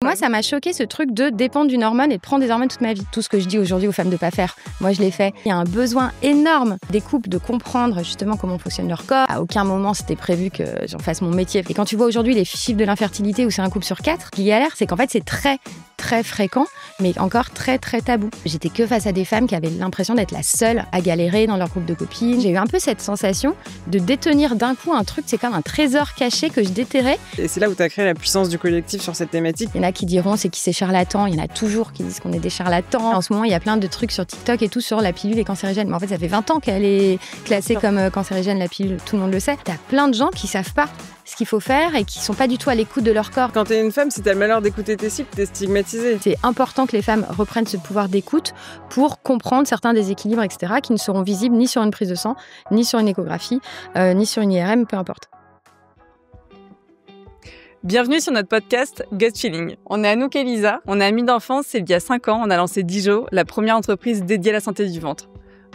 Moi, ça m'a choqué ce truc de dépendre d'une hormone et de prendre des hormones toute ma vie. Tout ce que je dis aujourd'hui aux femmes de pas faire, moi je l'ai fait. Il y a un besoin énorme des couples de comprendre justement comment fonctionne leur corps. À aucun moment c'était prévu que j'en fasse mon métier. Et quand tu vois aujourd'hui les chiffres de l'infertilité où c'est un couple sur 4 qui galère, c'est qu'en fait c'est très fréquent, mais encore très tabou. J'étais que face à des femmes qui avaient l'impression d'être la seule à galérer dans leur groupe de copines. J'ai eu un peu cette sensation de détenir d'un coup un truc, c'est comme un trésor caché que je déterrais. Et c'est là où tu as créé la puissance du collectif sur cette thématique. Il y en a qui diront c'est qui c'est charlatan, il y en a toujours qui disent qu'on est des charlatans. En ce moment, il y a plein de trucs sur TikTok et tout sur la pilule est cancérigène. Mais en fait, ça fait 20 ans qu'elle est classée comme cancérigène, la pilule, tout le monde le sait. T'as plein de gens qui savent pas ce qu'il faut faire et qui sont pas du tout à l'écoute de leur corps. Quand t'es une femme, si t'as le malheur d'écouter tes cycles, t'es stigmatisée. C'est important que les femmes reprennent ce pouvoir d'écoute pour comprendre certains déséquilibres, etc., qui ne seront visibles ni sur une prise de sang, ni sur une échographie, ni sur une IRM, peu importe. Bienvenue sur notre podcast Gut Feeling. On est Anouk et Lisa, on est amies d'enfance et il y a 5 ans, on a lancé Dijo, la première entreprise dédiée à la santé du ventre.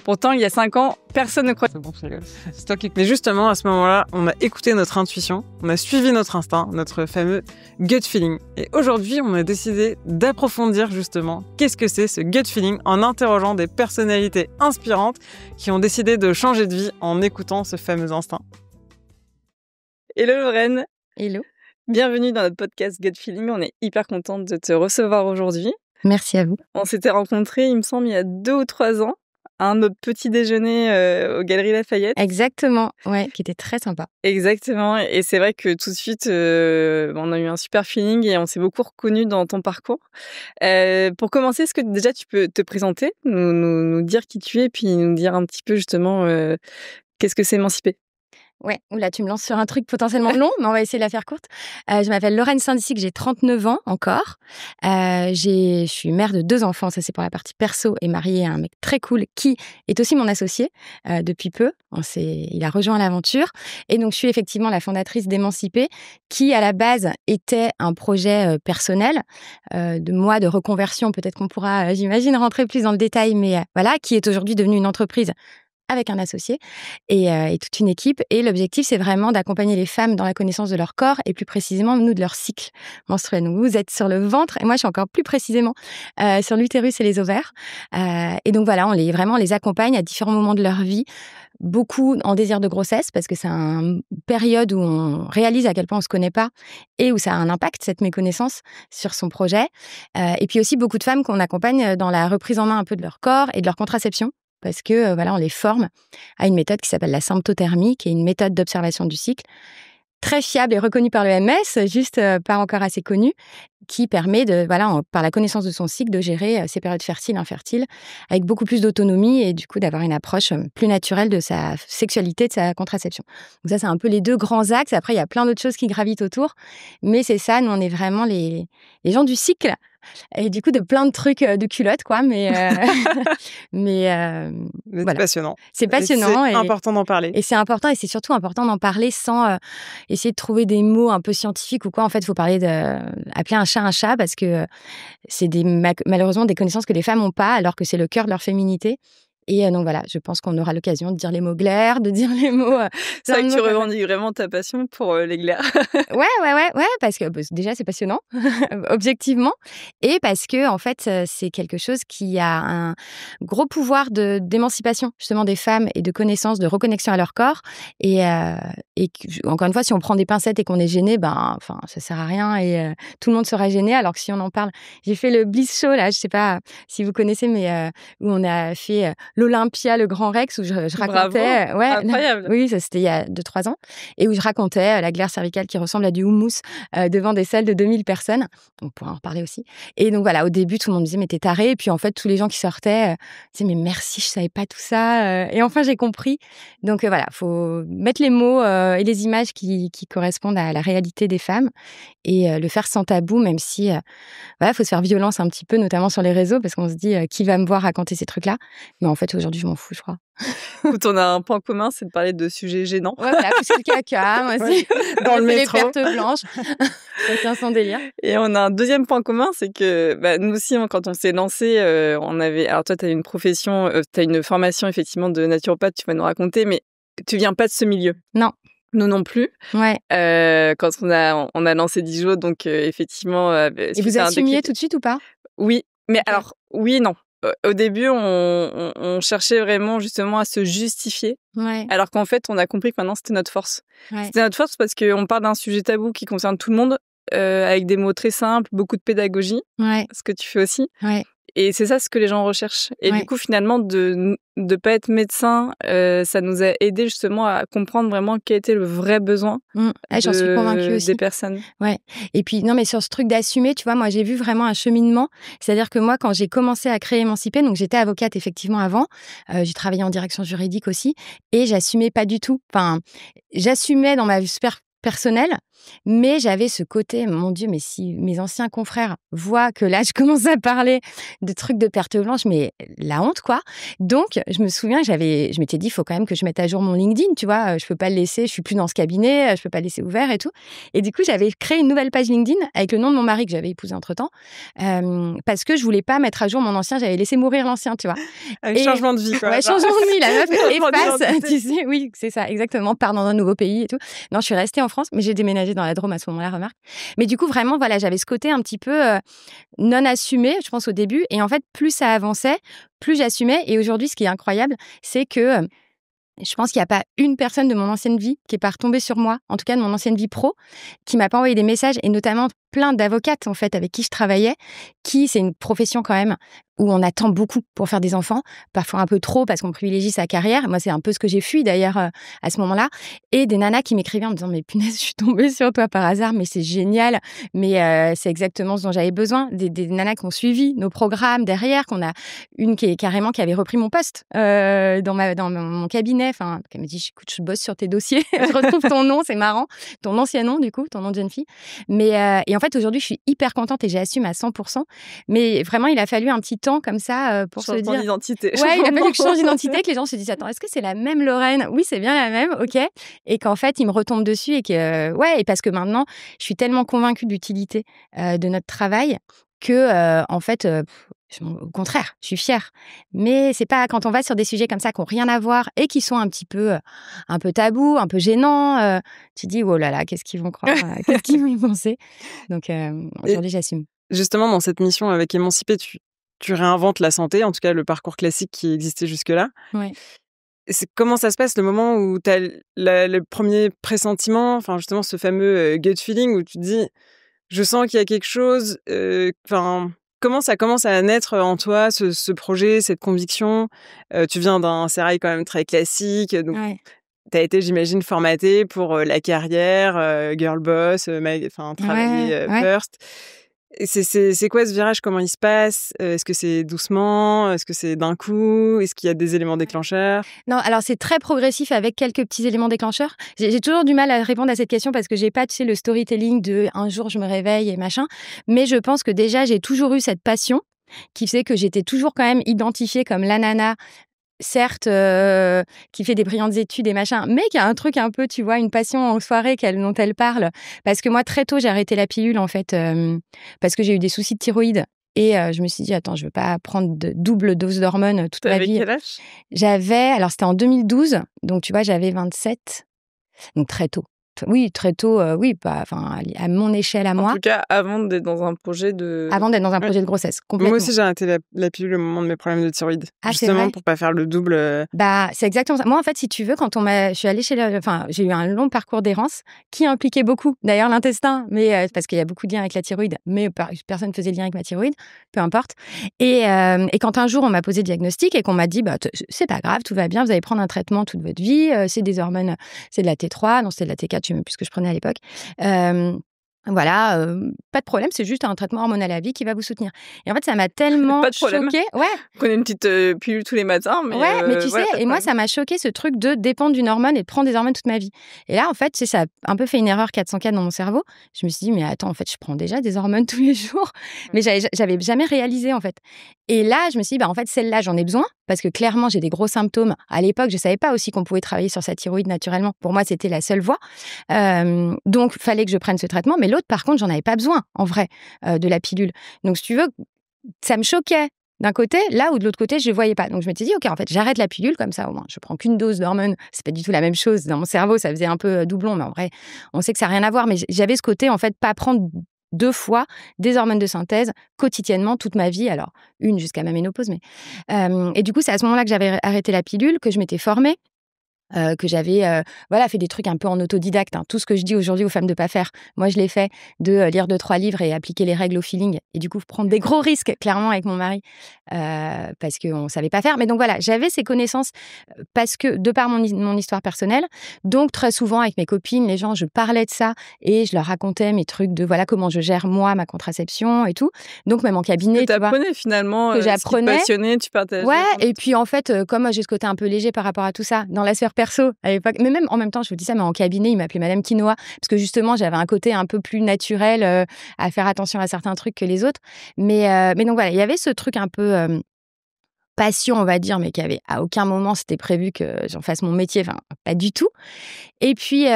Pourtant, il y a 5 ans, personne ne croyait. C'est toi qui... Mais justement, à ce moment-là, on a écouté notre intuition, on a suivi notre instinct, notre fameux gut feeling. Et aujourd'hui, on a décidé d'approfondir justement qu'est-ce que c'est ce gut feeling en interrogeant des personnalités inspirantes qui ont décidé de changer de vie en écoutant ce fameux instinct. Hello Lorraine. Hello. Bienvenue dans notre podcast Gut Feeling. On est hyper contente de te recevoir aujourd'hui. Merci à vous. On s'était rencontrés, il me semble, il y a 2 ou 3 ans. Notre petit déjeuner aux Galeries Lafayette. Exactement, ouais, qui était très sympa. Exactement, et c'est vrai que tout de suite, on a eu un super feeling et on s'est beaucoup reconnus dans ton parcours. Pour commencer, est-ce que déjà tu peux te présenter, nous dire qui tu es, puis nous dire un petit peu justement qu'est-ce que c'est émanciper? Ouais, oula, tu me lances sur un truc potentiellement long, mais on va essayer de la faire courte. Je m'appelle Lorraine Saint-Disic, j'ai 39 ans encore. Je suis mère de 2 enfants, ça c'est pour la partie perso, et mariée à un mec très cool qui est aussi mon associé depuis peu. Il a rejoint l'aventure. Et donc, je suis effectivement la fondatrice d'Émanciper, qui à la base était un projet personnel de moi, de reconversion. Peut-être qu'on pourra, j'imagine, rentrer plus dans le détail, mais voilà, qui est aujourd'hui devenue une entreprise avec un associé et toute une équipe. Et l'objectif, c'est vraiment d'accompagner les femmes dans la connaissance de leur corps et plus précisément, nous, de leur cycle menstruel. Donc, vous êtes sur le ventre et moi, je suis encore plus précisément sur l'utérus et les ovaires. Et donc, voilà, on les accompagne à différents moments de leur vie, beaucoup en désir de grossesse parce que c'est une période où on réalise à quel point on se connaît pas et où ça a un impact, cette méconnaissance, sur son projet. Et puis aussi, beaucoup de femmes qu'on accompagne dans la reprise en main un peu de leur corps et de leur contraception. Parce que on les forme à une méthode qui s'appelle la symptothermie, qui est une méthode d'observation du cycle, très fiable et reconnue par l'OMS, juste pas encore assez connue, qui permet par la connaissance de son cycle, de gérer ses périodes fertiles, infertiles, avec beaucoup plus d'autonomie et du coup d'avoir une approche plus naturelle de sa sexualité, de sa contraception. Donc ça, c'est un peu les 2 grands axes. Après, il y a plein d'autres choses qui gravitent autour, mais c'est ça, nous, on est vraiment les gens du cycle. Et du coup, de plein de trucs de culottes, quoi. Mais c'est voilà. passionnant. C'est passionnant. C'est important d'en parler. Et c'est important, et c'est surtout important d'en parler sans essayer de trouver des mots un peu scientifiques ou quoi. En fait, il faut appeler un chat, parce que c'est malheureusement des connaissances que les femmes n'ont pas, alors que c'est le cœur de leur féminité. Et donc voilà, je pense qu'on aura l'occasion de dire les mots glaires, de dire les mots... c'est vrai que tu revendiques vraiment ta passion pour les glaires. Ouais, parce que déjà, c'est passionnant, objectivement. Et parce que, en fait, c'est quelque chose qui a un gros pouvoir d'émancipation, justement, des femmes et de connaissance, de reconnexion à leur corps. Et encore une fois, si on prend des pincettes et qu'on est gêné, ça sert à rien et tout le monde sera gêné. Alors que si on en parle... J'ai fait le Bliss Show, là, je sais pas si vous connaissez, mais où on a fait... l'Olympia, le Grand Rex, où je racontais... Bravo, incroyable. Oui, ça c'était il y a 2-3 ans. Et où je racontais la glaire cervicale qui ressemble à du houmous devant des salles de 2000 personnes. On pourra en reparler aussi. Et donc voilà, au début, tout le monde me disait, mais t'es taré. Et puis en fait, tous les gens qui sortaient disaient, mais merci, je savais pas tout ça. Et enfin, j'ai compris. Donc voilà, faut mettre les mots et les images qui correspondent à la réalité des femmes et le faire sans tabou, même si faut se faire violence un petit peu, notamment sur les réseaux, parce qu'on se dit, qui va me voir raconter ces trucs-là? Mais en fait, aujourd'hui, je m'en fous, je crois. Écoute, on a un point commun, c'est de parler de sujets gênants. Ouais, voilà, pousser le caca, moi aussi. Dans le métro. Les pertes blanches. Chacun son délire. Et on a un deuxième point commun, c'est que nous aussi, quand on s'est lancé, on avait... Alors toi, tu as une profession, tu as une formation effectivement de naturopathe, tu vas nous raconter, mais tu viens pas de ce milieu. Non. Nous non plus. Ouais. Quand on a lancé Dijo, donc effectivement. Et vous assumiez tout de suite ou pas? Oui, mais alors oui, non. Au début, on cherchait vraiment justement à se justifier, alors qu'en fait, on a compris que maintenant c'était notre force. C'était notre force parce qu'on parle d'un sujet tabou qui concerne tout le monde, avec des mots très simples, beaucoup de pédagogie, ce que tu fais aussi. Et c'est ça ce que les gens recherchent. Et du coup, finalement, de pas être médecin, ça nous a aidé justement à comprendre vraiment quel était le vrai besoin j'en suis convaincue aussi. Des personnes. Ouais. Et puis, non, mais sur ce truc d'assumer, tu vois, moi, j'ai vu vraiment un cheminement. C'est-à-dire que moi, quand j'ai commencé à créer Émancipée, donc j'étais avocate effectivement avant, j'ai travaillé en direction juridique aussi, et j'assumais pas du tout. Enfin, j'assumais dans ma vie personnelle, mais j'avais ce côté, mon Dieu, mais si mes anciens confrères voient que là, je commence à parler de trucs de perte blanche, mais la honte, quoi. Donc, je me souviens, je m'étais dit, il faut quand même que je mette à jour mon LinkedIn, tu vois, je peux pas le laisser, je suis plus dans ce cabinet, je peux pas le laisser ouvert et tout. Et du coup, j'avais créé une nouvelle page LinkedIn avec le nom de mon mari que j'avais épousé entre-temps, parce que je voulais pas mettre à jour mon ancien, j'avais laissé mourir l'ancien, tu vois. Changement de vie, quoi. Ouais, changement de vie, la meuf efface, tu sais, oui, c'est ça, exactement, part dans un nouveau pays et tout. Non, je suis restée en France, mais j'ai déménagé dans la Drôme à ce moment-là, remarque. Mais du coup, vraiment, voilà, j'avais ce côté un petit peu non assumé, je pense, au début. Et en fait, plus ça avançait, plus j'assumais. Et aujourd'hui, ce qui est incroyable, c'est que je pense qu'il n'y a pas une personne de mon ancienne vie qui n'est pas retombée sur moi, en tout cas de mon ancienne vie pro, qui m'a pas envoyé des messages, et notamment plein d'avocates, en fait, avec qui je travaillais, c'est une profession quand même où on attend beaucoup pour faire des enfants, parfois un peu trop parce qu'on privilégie sa carrière. Moi, c'est un peu ce que j'ai fui d'ailleurs à ce moment-là. Et des nanas qui m'écrivaient en me disant « Mais punaise, je suis tombée sur toi par hasard, mais c'est génial, mais c'est exactement ce dont j'avais besoin. » Des nanas qui ont suivi nos programmes derrière, qu'on a une qui avait repris mon poste dans mon cabinet. Enfin, elle m'a dit « Écoute, je bosse sur tes dossiers, je retrouve ton nom, c'est marrant. » Ton ancien nom, du coup, ton nom de jeune fille. Mais, et en fait, aujourd'hui, je suis hyper contente et j'assume à 100%. Mais vraiment, il a fallu un petit temps comme ça pour se dire... d'identité. Ouais, il a fallu que je change d'identité, que les gens se disent « Attends, est-ce que c'est la même Lorraine ?» Oui, c'est bien la même, ok. Et qu'en fait, ils me retombent dessus et que... et parce que maintenant, je suis tellement convaincue de l'utilité de notre travail que, en fait... au contraire, je suis fière. Mais c'est pas quand on va sur des sujets comme ça qui n'ont rien à voir et qui sont un peu tabous, un peu gênants, tu dis oh là là, qu'est-ce qu'ils vont croire, qu'est-ce qu'ils vont y penser. Donc aujourd'hui, j'assume. Justement, dans cette mission avec Émancipée, tu réinventes la santé, en tout cas le parcours classique qui existait jusque-là. Ouais. Comment ça se passe le moment où tu as le premier pressentiment, enfin justement ce fameux gut feeling où tu te dis je sens qu'il y a quelque chose, comment ça commence à naître en toi, ce projet, cette conviction? Tu viens d'un sérail quand même très classique, donc tu as été, j'imagine, formatée pour la carrière, girl boss, travailler first. Et c'est quoi ce virage? Comment il se passe? Est-ce que c'est doucement? Est-ce que c'est d'un coup? Est-ce qu'il y a des éléments déclencheurs? Non, alors c'est très progressif avec quelques petits éléments déclencheurs. J'ai toujours du mal à répondre à cette question parce que j'ai pas, tu sais, le storytelling de un jour je me réveille et machin. Mais je pense que déjà j'ai toujours eu cette passion qui faisait que j'étais toujours quand même identifiée comme la nana, certes, qui fait des brillantes études et machin, mais qui a un truc un peu, tu vois, une passion en soirée dont elle parle. Parce que moi, très tôt, j'ai arrêté la pilule, en fait, parce que j'ai eu des soucis de thyroïde. Et je me suis dit, attends, je veux pas prendre de double dose d'hormones toute ma vie. Quel âge? Alors c'était en 2012, donc tu vois, j'avais 27, donc très tôt. Oui, très tôt, à mon échelle à moi. En tout cas, avant d'être dans un projet de... Avant d'être dans un projet de grossesse, complètement. Moi aussi, j'ai arrêté la pilule au moment de mes problèmes de thyroïde. Justement, pour pas faire le double... c'est exactement ça. Moi, en fait, si tu veux, je suis allée j'ai eu un long parcours d'errance qui impliquait beaucoup, d'ailleurs, l'intestin, mais parce qu'il y a beaucoup de liens avec la thyroïde, mais personne ne faisait le lien avec ma thyroïde, peu importe. Et quand un jour, on m'a posé le diagnostic et qu'on m'a dit, c'est pas grave, tout va bien, vous allez prendre un traitement toute votre vie, c'est des hormones, c'est de la T3, non, c'est de la T4, je sais même plus ce que je prenais à l'époque. Voilà, pas de problème, c'est juste un traitement hormonal à vie qui va vous soutenir. Et en fait, ça m'a tellement choquée. Ouais. Prenez une petite pilule tous les matins. Mais tu sais, et moi, ça m'a choqué ce truc de dépendre d'une hormone et de prendre des hormones toute ma vie. Et là, en fait, ça a un peu fait une erreur 404 dans mon cerveau. Je me suis dit, mais attends, en fait, je prends déjà des hormones tous les jours. Mais j'avais jamais réalisé, en fait. Et là, je me suis dit, en fait, celle-là, j'en ai besoin parce que clairement, j'ai des gros symptômes. À l'époque, je savais pas aussi qu'on pouvait travailler sur sa thyroïde naturellement. Pour moi, c'était la seule voie. Donc, il fallait que je prenne ce traitement. Mais l'autre, par contre, j'en avais pas besoin, en vrai, de la pilule. Donc, si tu veux, ça me choquait d'un côté, là où de l'autre côté, je ne voyais pas. Donc, je m'étais dit, OK, en fait, j'arrête la pilule, comme ça, au moins, je prends qu'une dose d'hormones. C'est pas du tout la même chose. Dans mon cerveau, ça faisait un peu doublon, mais en vrai, on sait que ça n'a rien à voir. Mais j'avais ce côté, en fait, pas prendre 2 fois des hormones de synthèse quotidiennement toute ma vie. Alors, une jusqu'à ma ménopause, mais... et du coup, c'est à ce moment-là que j'avais arrêté la pilule, que je m'étais formée. Que j'avais fait des trucs un peu en autodidacte. Tout ce que je dis aujourd'hui aux femmes de pas faire, moi je l'ai fait, de lire 2-3 livres et appliquer les règles au feeling, et du coup prendre des gros risques clairement avec mon mari parce qu'on savait pas faire. Mais donc voilà, j'avais ces connaissances parce que de par mon histoire personnelle, donc très souvent avec mes copines, les gens, je parlais de ça et je leur racontais mes trucs de voilà comment je gère moi ma contraception et tout. Donc même en cabinet, tu apprenais finalement, que j'apprenais, ce qui te passionnait, tu partageais. Ouais, et puis en fait, comme moi j'ai ce côté un peu léger par rapport à tout ça, dans la sphère perso à l'époque, mais même en même temps, je vous dis ça, mais en cabinet, il m'appelait Madame Quinoa, parce que justement, j'avais un côté un peu plus naturel à faire attention à certains trucs que les autres. Mais donc voilà, il y avait ce truc un peu passion, on va dire, mais qui avait à aucun moment c'était prévu que j'en fasse mon métier, enfin, pas du tout. Et puis...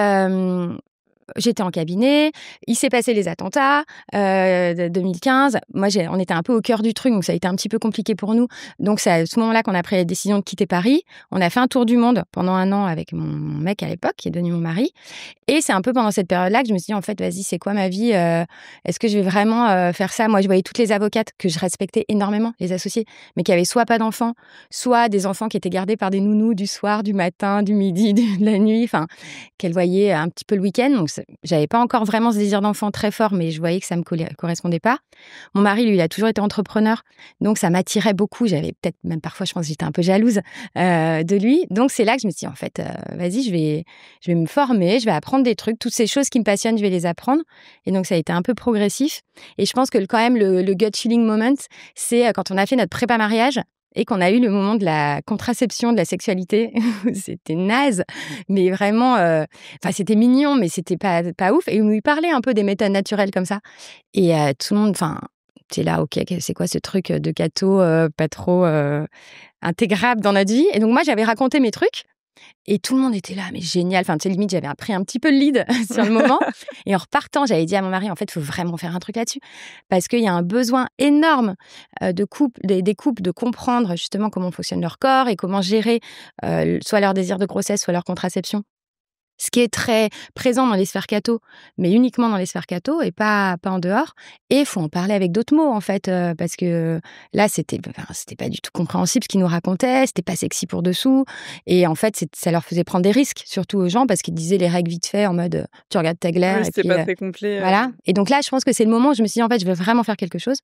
j'étais en cabinet, il s'est passé les attentats de 2015. Moi, on était un peu au cœur du truc, donc ça a été un petit peu compliqué pour nous. Donc, c'est à ce moment-là qu'on a pris la décision de quitter Paris. On a fait un tour du monde pendant 1 an avec mon mec à l'époque, qui est devenu mon mari. Et c'est un peu pendant cette période-là que je me suis dit, en fait, vas-y, c'est quoi ma vie ? Est-ce que je vais vraiment faire ça ? Moi, je voyais toutes les avocates que je respectais énormément, les associées, mais qui avaient soit pas d'enfants, soit des enfants qui étaient gardés par des nounous du soir, du matin, du midi, de la nuit, enfin, qu'elles voyaient un petit peu le week-end. Donc, j'avais pas encore vraiment ce désir d'enfant très fort, mais je voyais que ça me correspondait pas. Mon mari, lui, il a toujours été entrepreneur, donc ça m'attirait beaucoup. J'avais peut-être même parfois, je pense que j'étais un peu jalouse de lui. Donc c'est là que je me suis dit, en fait, vas-y, je vais me former, je vais apprendre des trucs, toutes ces choses qui me passionnent, je vais les apprendre. Et donc ça a été un peu progressif. Et je pense que quand même le gut feeling moment, c'est quand on a fait notre prépa mariage. Et qu'on a eu le moment de la contraception, de la sexualité. C'était naze, mais vraiment... c'était mignon, mais c'était pas ouf. Et on lui parlait un peu des méthodes naturelles comme ça. Et tout le monde... c'est là, OK, c'est quoi ce truc de gâteau pas trop intégrable dans notre vie ? Et donc, moi, j'avais raconté mes trucs. Et tout le monde était là, mais génial. Enfin, tu sais, limite, j'avais pris un petit peu le lead sur le moment. Et en repartant, j'avais dit à mon mari, en fait, il faut vraiment faire un truc là-dessus. Parce qu'il y a un besoin énorme des couples de comprendre justement comment fonctionne leur corps et comment gérer soit leur désir de grossesse, soit leur contraception. Ce qui est très présent dans les sphères catho, mais uniquement dans les sphères catho et pas en dehors. Et il faut en parler avec d'autres mots, en fait, parce que là, c'était pas du tout compréhensible ce qu'ils nous racontaient, c'était pas sexy pour dessous. Et en fait, ça leur faisait prendre des risques, surtout aux gens, parce qu'ils disaient les règles vite fait, en mode tu regardes ta glaire. Oui, c'était pas très complet. Voilà. Et donc là, je pense que c'est le moment où je me suis dit, en fait, je veux vraiment faire quelque chose.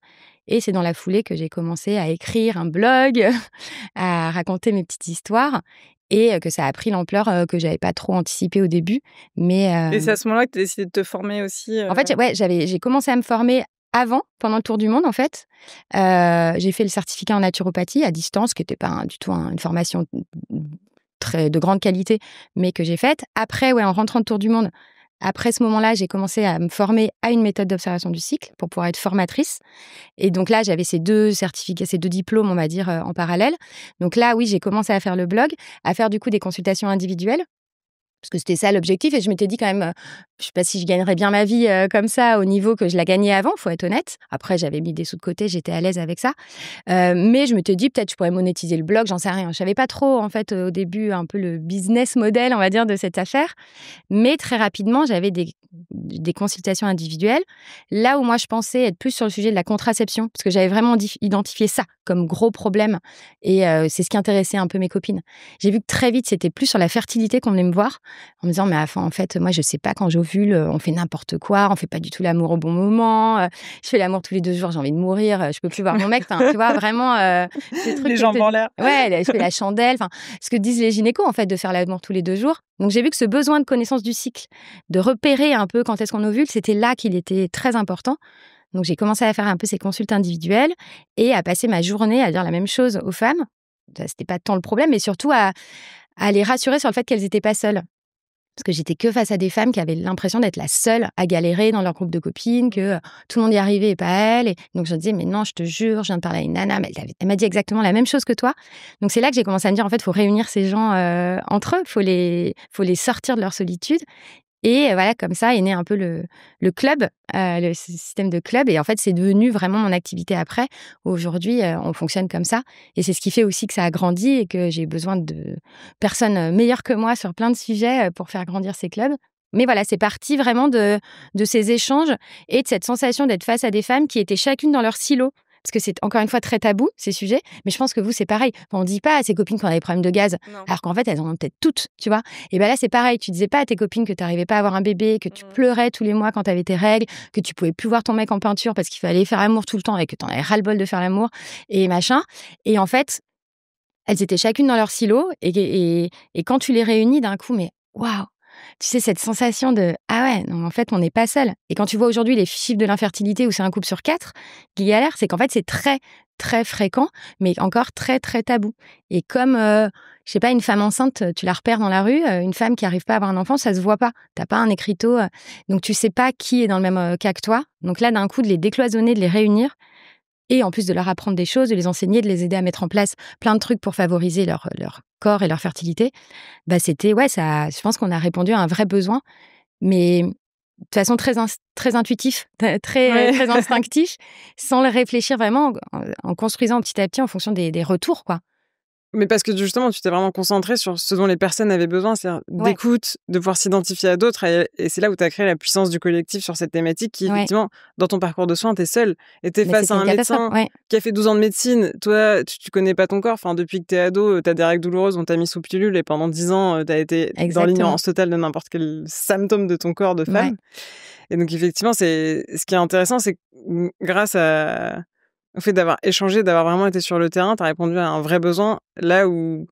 Et c'est dans la foulée que j'ai commencé à écrire un blog, à raconter mes petites histoires. Et que ça a pris l'ampleur que j'avais pas trop anticipée au début. Mais Et c'est à ce moment-là que tu as décidé de te former aussi En fait, j'ai commencé à me former pendant le tour du monde, en fait. J'ai fait le certificat en naturopathie à distance, qui n'était pas du tout une formation de grande qualité, mais que j'ai faite. Après, en rentrant de tour du monde, après ce moment-là, j'ai commencé à me former à une méthode d'observation du cycle pour pouvoir être formatrice. Et donc là, j'avais ces 2 certificats, ces 2 diplômes, on va dire, en parallèle. Donc là, oui, j'ai commencé à faire le blog, à faire du coup des consultations individuelles. Parce que c'était ça l'objectif. Et je m'étais dit quand même, je ne sais pas si je gagnerais bien ma vie comme ça au niveau que je la gagnais avant, il faut être honnête. Après, j'avais mis des sous de côté, j'étais à l'aise avec ça. Mais je m'étais dit, peut-être je pourrais monétiser le blog, j'en sais rien. Je ne savais pas trop, en fait, au début, un peu le business model, on va dire, de cette affaire. Mais très rapidement, j'avais des consultations individuelles. Là où moi, je pensais être plus sur le sujet de la contraception, parce que j'avais vraiment identifié ça comme gros problème. Et c'est ce qui intéressait un peu mes copines. J'ai vu que très vite, c'était plus sur la fertilité qu'on venait me voir, en me disant, mais en fait, moi, je sais pas, quand j'ovule, on fait n'importe quoi, on fait pas du tout l'amour au bon moment, je fais l'amour tous les 2 jours, j'ai envie de mourir, je peux plus voir mon mec, tu vois, vraiment, ces trucs. Les jambes en l'air. Ouais, je fais la chandelle, ce que disent les gynécos, en fait, de faire l'amour tous les 2 jours. Donc, j'ai vu que ce besoin de connaissance du cycle, de repérer un peu quand est-ce qu'on ovule, c'était là qu'il était très important. Donc, j'ai commencé à faire un peu ces consultes individuelles et à passer ma journée à dire la même chose aux femmes. Ça, c'était pas tant le problème, mais surtout à les rassurer sur le fait qu'elles étaient pas seules. Parce que j'étais que face à des femmes qui avaient l'impression d'être la seule à galérer dans leur groupe de copines, que tout le monde y arrivait et pas elle. Et donc, je me disais, mais non, je te jure, je viens de parler à une nana, mais elle m'a dit exactement la même chose que toi. Donc, c'est là que j'ai commencé à me dire, en fait, il faut réunir ces gens entre eux, il faut les sortir de leur solitude. Et voilà, comme ça est né un peu le club, le système de club. Et en fait, c'est devenu vraiment mon activité après. Aujourd'hui, on fonctionne comme ça. Et c'est ce qui fait aussi que ça a grandi et que j'ai besoin de personnes meilleures que moi sur plein de sujets pour faire grandir ces clubs. Mais voilà, c'est parti vraiment de ces échanges et de cette sensation d'être face à des femmes qui étaient chacune dans leur silo. Parce que c'est encore une fois très tabou, ces sujets. Mais je pense que vous, c'est pareil. On ne dit pas à ses copines qu'on a des problèmes de gaz, alors qu'en fait, elles en ont peut-être toutes, tu vois. Et bien là, c'est pareil. Tu disais pas à tes copines que tu n'arrivais pas à avoir un bébé, que tu pleurais tous les mois quand tu avais tes règles, que tu pouvais plus voir ton mec en peinture parce qu'il fallait faire l'amour tout le temps et que tu en avais ras-le-bol de faire l'amour et machin. Et en fait, elles étaient chacune dans leur silo. Et quand tu les réunis d'un coup, mais waouh! Tu sais, cette sensation de « Ah ouais, non, en fait, on n'est pas seul ». Et quand tu vois aujourd'hui les chiffres de l'infertilité où c'est un couple sur 4 qui galère, c'est qu'en fait, c'est très, très fréquent, mais encore très, très tabou. Et comme, je sais pas, une femme enceinte, tu la repères dans la rue, une femme qui n'arrive pas à avoir un enfant, ça se voit pas. T'as pas un écriteau, donc tu sais pas qui est dans le même cas que toi. Donc là, d'un coup, de les décloisonner, de les réunir, et en plus de leur apprendre des choses, de les enseigner, de les aider à mettre en place plein de trucs pour favoriser leur corps et leur fertilité, bah c'était, ouais, ça, je pense qu'on a répondu à un vrai besoin, mais de façon très intuitif, très instinctif, sans le réfléchir vraiment, en construisant petit à petit en fonction des retours, quoi. Mais parce que justement, tu t'es vraiment concentrée sur ce dont les personnes avaient besoin, c'est-à-dire d'écoute, de pouvoir s'identifier à d'autres. Et c'est là où tu as créé la puissance du collectif sur cette thématique qui, effectivement, dans ton parcours de soins, tu es seule. Et tu es face à un médecin qui a fait 12 ans de médecine. Toi, tu connais pas ton corps. Enfin, depuis que tu es ado, tu as des règles douloureuses, on t'a mis sous pilule et pendant 10 ans, tu as été dans l'ignorance totale de n'importe quel symptôme de ton corps de femme. Ouais. Et donc, effectivement, ce qui est intéressant, c'est que grâce au fait d'avoir échangé, d'avoir vraiment été sur le terrain, tu as répondu à un vrai besoin, là où,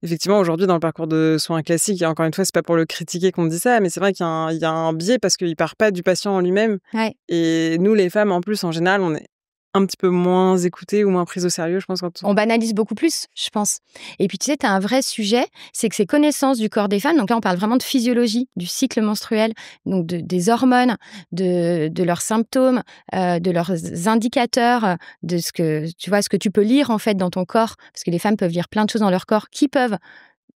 effectivement, aujourd'hui, dans le parcours de soins classiques, et encore une fois, c'est pas pour le critiquer qu'on dit ça, mais c'est vrai qu'il y a un biais parce qu'il part pas du patient en lui-même. Ouais. Et nous, les femmes, en plus, en général, on est un petit peu moins écoutées ou moins prises au sérieux, je pense. On banalise beaucoup plus, je pense. Et puis, tu sais, tu as un vrai sujet, c'est que ces connaissances du corps des femmes, donc là, on parle vraiment de physiologie, du cycle menstruel, donc des hormones, de leurs symptômes, de leurs indicateurs, de ce que tu peux lire, en fait, dans ton corps, parce que les femmes peuvent lire plein de choses dans leur corps qui peuvent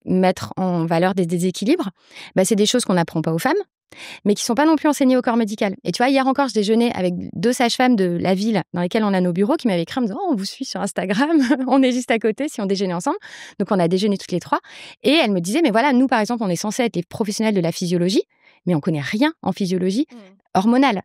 mettre en valeur des déséquilibres. Bah, c'est des choses qu'on n'apprend pas aux femmes, mais qui ne sont pas non plus enseignées au corps médical. Et tu vois, hier encore, je déjeunais avec 2 sages-femmes de la ville dans lesquelles on a nos bureaux qui m'avaient écrit en me disant « Oh, on vous suit sur Instagram, on est juste à côté si on déjeunait ensemble. » Donc, on a déjeuné toutes les 3. Et elles me disaient « Mais voilà, nous, par exemple, on est censés être les professionnels de la physiologie, mais on ne connaît rien en physiologie hormonale. »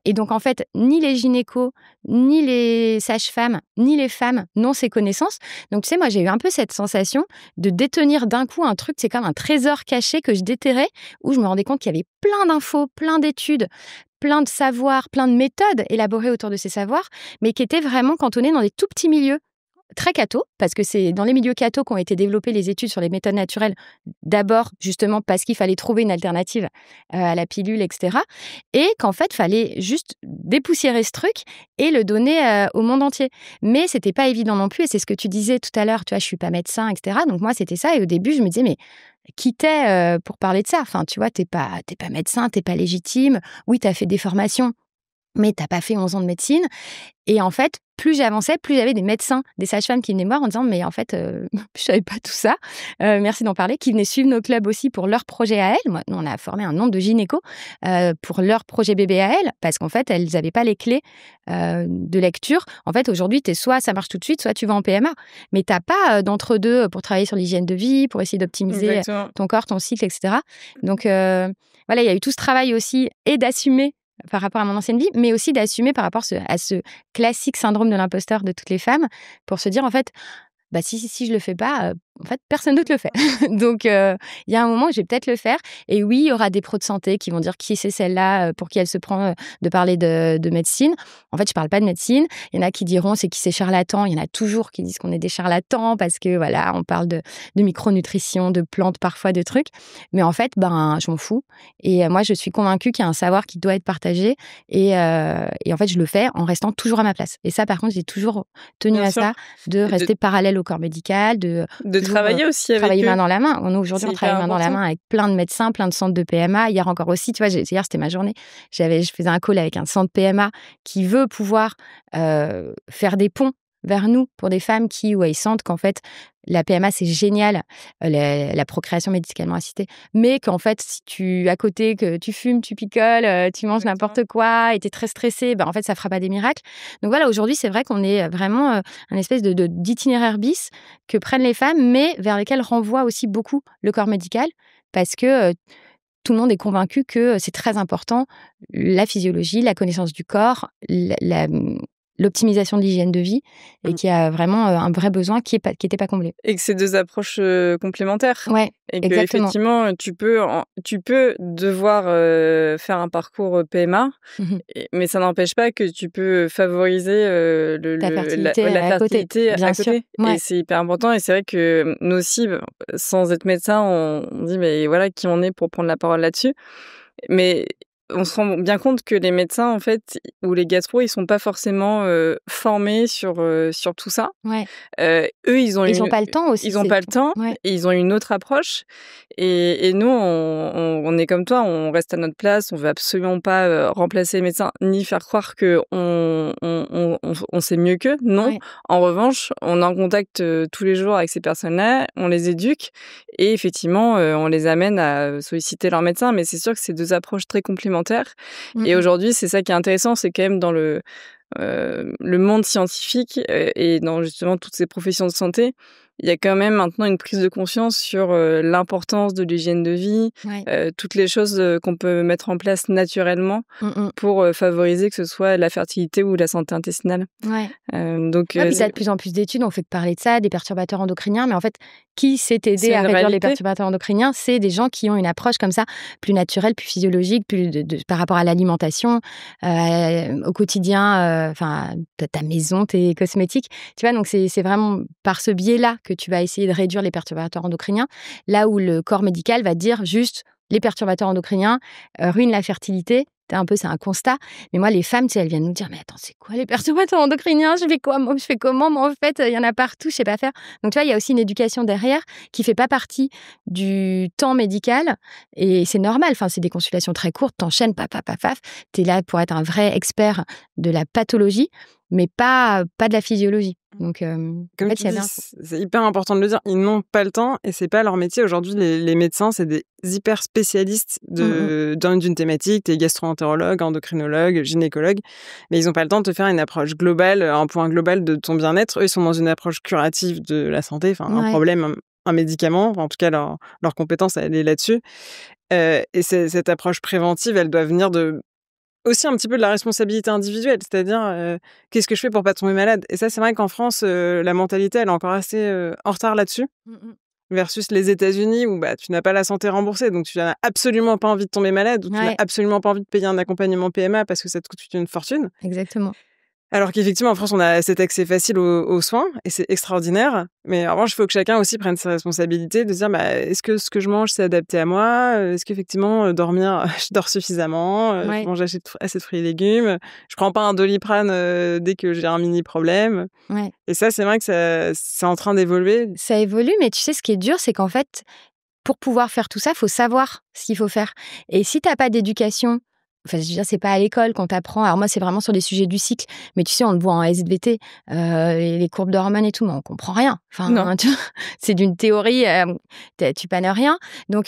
Et donc, en fait, ni les gynécos, ni les sages-femmes, ni les femmes n'ont ces connaissances. Donc, tu sais, moi, j'ai eu un peu cette sensation de détenir d'un coup un truc, c'est comme un trésor caché que je déterrais, où je me rendais compte qu'il y avait plein d'infos, plein d'études, plein de savoirs, plein de méthodes élaborées autour de ces savoirs, mais qui étaient vraiment cantonnés dans des tout petits milieux. Très catho, parce que c'est dans les milieux catho qu'ont été développées les études sur les méthodes naturelles, d'abord justement parce qu'il fallait trouver une alternative à la pilule, etc. Et qu'en fait, il fallait juste dépoussiérer ce truc et le donner au monde entier. Mais c'était pas évident non plus, et c'est ce que tu disais tout à l'heure, tu vois, je suis pas médecin, etc. Donc moi, c'était ça, et au début, je me disais, mais qui t'es pour parler de ça? Enfin, tu vois, t'es pas médecin, t'es pas légitime. Oui, t'as fait des formations, mais t'as pas fait 11 ans de médecine. Et en fait, plus j'avançais, plus j'avais des médecins, des sages-femmes qui venaient me voir en disant « Mais en fait, je savais pas tout ça, merci d'en parler », qui venaient suivre nos clubs aussi pour leur projet à elles. Moi, nous, on a formé un nombre de gynécos pour leur projet bébé à elles, parce qu'en fait, elles n'avaient pas les clés de lecture. En fait, aujourd'hui, soit ça marche tout de suite, soit tu vas en PMA. Mais t'as pas d'entre-deux pour travailler sur l'hygiène de vie, pour essayer d'optimiser ton corps, ton cycle, etc. Donc, voilà, il y a eu tout ce travail aussi, et d'assumer par rapport à mon ancienne vie, mais aussi d'assumer par rapport à ce classique syndrome de l'imposteur de toutes les femmes, pour se dire, en fait, bah, si je le fais pas, en fait, personne d'autre le fait. Donc, il y a un moment où je vais peut-être le faire. Et oui, il y aura des pros de santé qui vont dire qui c'est celle-là, pour qui elle se prend de parler de médecine. En fait, je parle pas de médecine. Il y en a qui diront c'est qui c'est charlatan. Il y en a toujours qui disent qu'on est des charlatans parce que voilà, on parle de micronutrition, de plantes parfois, de trucs. Mais en fait, je m'en fous. Et moi, je suis convaincue qu'il y a un savoir qui doit être partagé. Et en fait, je le fais en restant toujours à ma place. Et ça, par contre, j'ai toujours tenu à ça, de rester parallèle au corps médical, de travailler aussi avec travailler eux. main dans la main. Nous, aujourd'hui, on travaille main dans la main avec plein de médecins, plein de centres de PMA. Hier encore aussi, tu vois, hier, c'était ma journée. Je faisais un call avec un centre PMA qui veut pouvoir faire des ponts vers nous pour des femmes qui ils sentent qu'en fait, la PMA, c'est génial, la procréation médicalement assistée, mais qu'en fait, si à côté, que tu fumes, tu picoles, tu manges n'importe quoi et tu es très stressé, en fait, ça fera pas des miracles. Donc voilà, aujourd'hui, c'est vrai qu'on est vraiment un espèce d'itinéraire bis que prennent les femmes, mais vers lesquels renvoie aussi beaucoup le corps médical, parce que tout le monde est convaincu que c'est très important, la physiologie, la connaissance du corps, l'optimisation de l'hygiène de vie, et qu'il y a vraiment un vrai besoin qui n'était pas comblé. Et que c'est 2 approches complémentaires. Ouais, et exactement. qu'effectivement, tu peux devoir faire un parcours PMA, mais ça n'empêche pas que tu peux favoriser La fertilité la fertilité bien à sûr. côté. Ouais. Et c'est hyper important. Et c'est vrai que nous aussi, sans être médecin, on dit mais voilà qui on est pour prendre la parole là-dessus. Mais on se rend bien compte que les médecins, en fait, ou les gastros, ils sont pas forcément formés sur tout ça. Ouais. Eux, ils ont pas le temps aussi. Ils ont pas le temps, Ouais. et ils ont une autre approche. Et nous, on est comme toi, on reste à notre place, on veut absolument pas remplacer les médecins, ni faire croire que on sait mieux qu'eux. Non. Ouais. En revanche, on est en contact tous les jours avec ces personnes-là, on les éduque, et effectivement, on les amène à solliciter leur médecin. Mais c'est sûr que c'est 2 approches très complémentaires. Et aujourd'hui, c'est ça qui est intéressant, c'est quand même dans le monde scientifique et dans justement toutes ces professions de santé, il y a quand même maintenant une prise de conscience sur l'importance de l'hygiène de vie, toutes les choses qu'on peut mettre en place naturellement pour favoriser que ce soit la fertilité ou la santé intestinale. Ouais. Donc, puis t'as de plus en plus d'études, on fait que parler de ça, des perturbateurs endocriniens, mais en fait, qui s'est aidé C'est à une réduire les réalité. perturbateurs endocriniens? C'est des gens qui ont une approche comme ça, plus naturelle, plus physiologique, plus par rapport à l'alimentation, au quotidien, ta maison, tes cosmétiques. Tu vois, donc c'est vraiment par ce biais-là que tu vas essayer de réduire les perturbateurs endocriniens, là où le corps médical va dire juste les perturbateurs endocriniens ruinent la fertilité. C'est un constat. Mais moi, les femmes, elles viennent nous dire, mais attends, c'est quoi les perturbateurs endocriniens? Je fais comment? Moi, en fait, il y en a partout, je sais pas faire. Donc, tu vois, il y a aussi une éducation derrière qui fait pas partie du temps médical. Et c'est normal. Enfin, c'est des consultations très courtes. T'enchaînes, paf. T'es là pour être un vrai expert de la pathologie, mais pas de la physiologie. Donc, Comme en fait, tu dis, c'est hyper important de le dire, ils n'ont pas le temps et c'est pas leur métier. Aujourd'hui, les médecins, c'est des hyper spécialistes d'une thématique, t'es gastro-entérologue, endocrinologue, gynécologue, mais ils n'ont pas le temps de te faire une approche globale, un point global de ton bien-être. Eux, ils sont dans une approche curative de la santé, un problème, un médicament, en tout cas, leur compétence, elle est là-dessus. Et cette approche préventive, elle doit venir aussi un petit peu de la responsabilité individuelle, c'est-à-dire qu'est-ce que je fais pour pas tomber malade? Et ça, c'est vrai qu'en France, la mentalité, elle est encore assez en retard là-dessus, versus les États-Unis où tu n'as pas la santé remboursée, donc tu n'as absolument pas envie de tomber malade, ou tu n'as absolument pas envie de payer un accompagnement PMA parce que ça te coûte une fortune. Exactement. Alors qu'effectivement, en France, on a cet accès facile aux soins, et c'est extraordinaire. Mais en revanche, il faut que chacun aussi prenne ses responsabilités, de se dire, est-ce que ce que je mange, c'est adapté à moi? Est-ce qu'effectivement, dormir, je dors suffisamment? Je mange assez de fruits et légumes? Je prends pas un Doliprane dès que j'ai un mini problème? Et ça, c'est vrai que c'est en train d'évoluer. Ça évolue, mais tu sais, ce qui est dur, c'est qu'en fait, pour pouvoir faire tout ça, il faut savoir ce qu'il faut faire. Et si tu n'as pas d'éducation, je veux dire, c'est pas à l'école qu'on t'apprend. Alors moi, c'est vraiment sur les sujets du cycle. Mais tu sais, on le voit en SVT, les courbes d'hormones et tout, mais on comprend rien. C'est d'une théorie, tu pannes rien. Donc,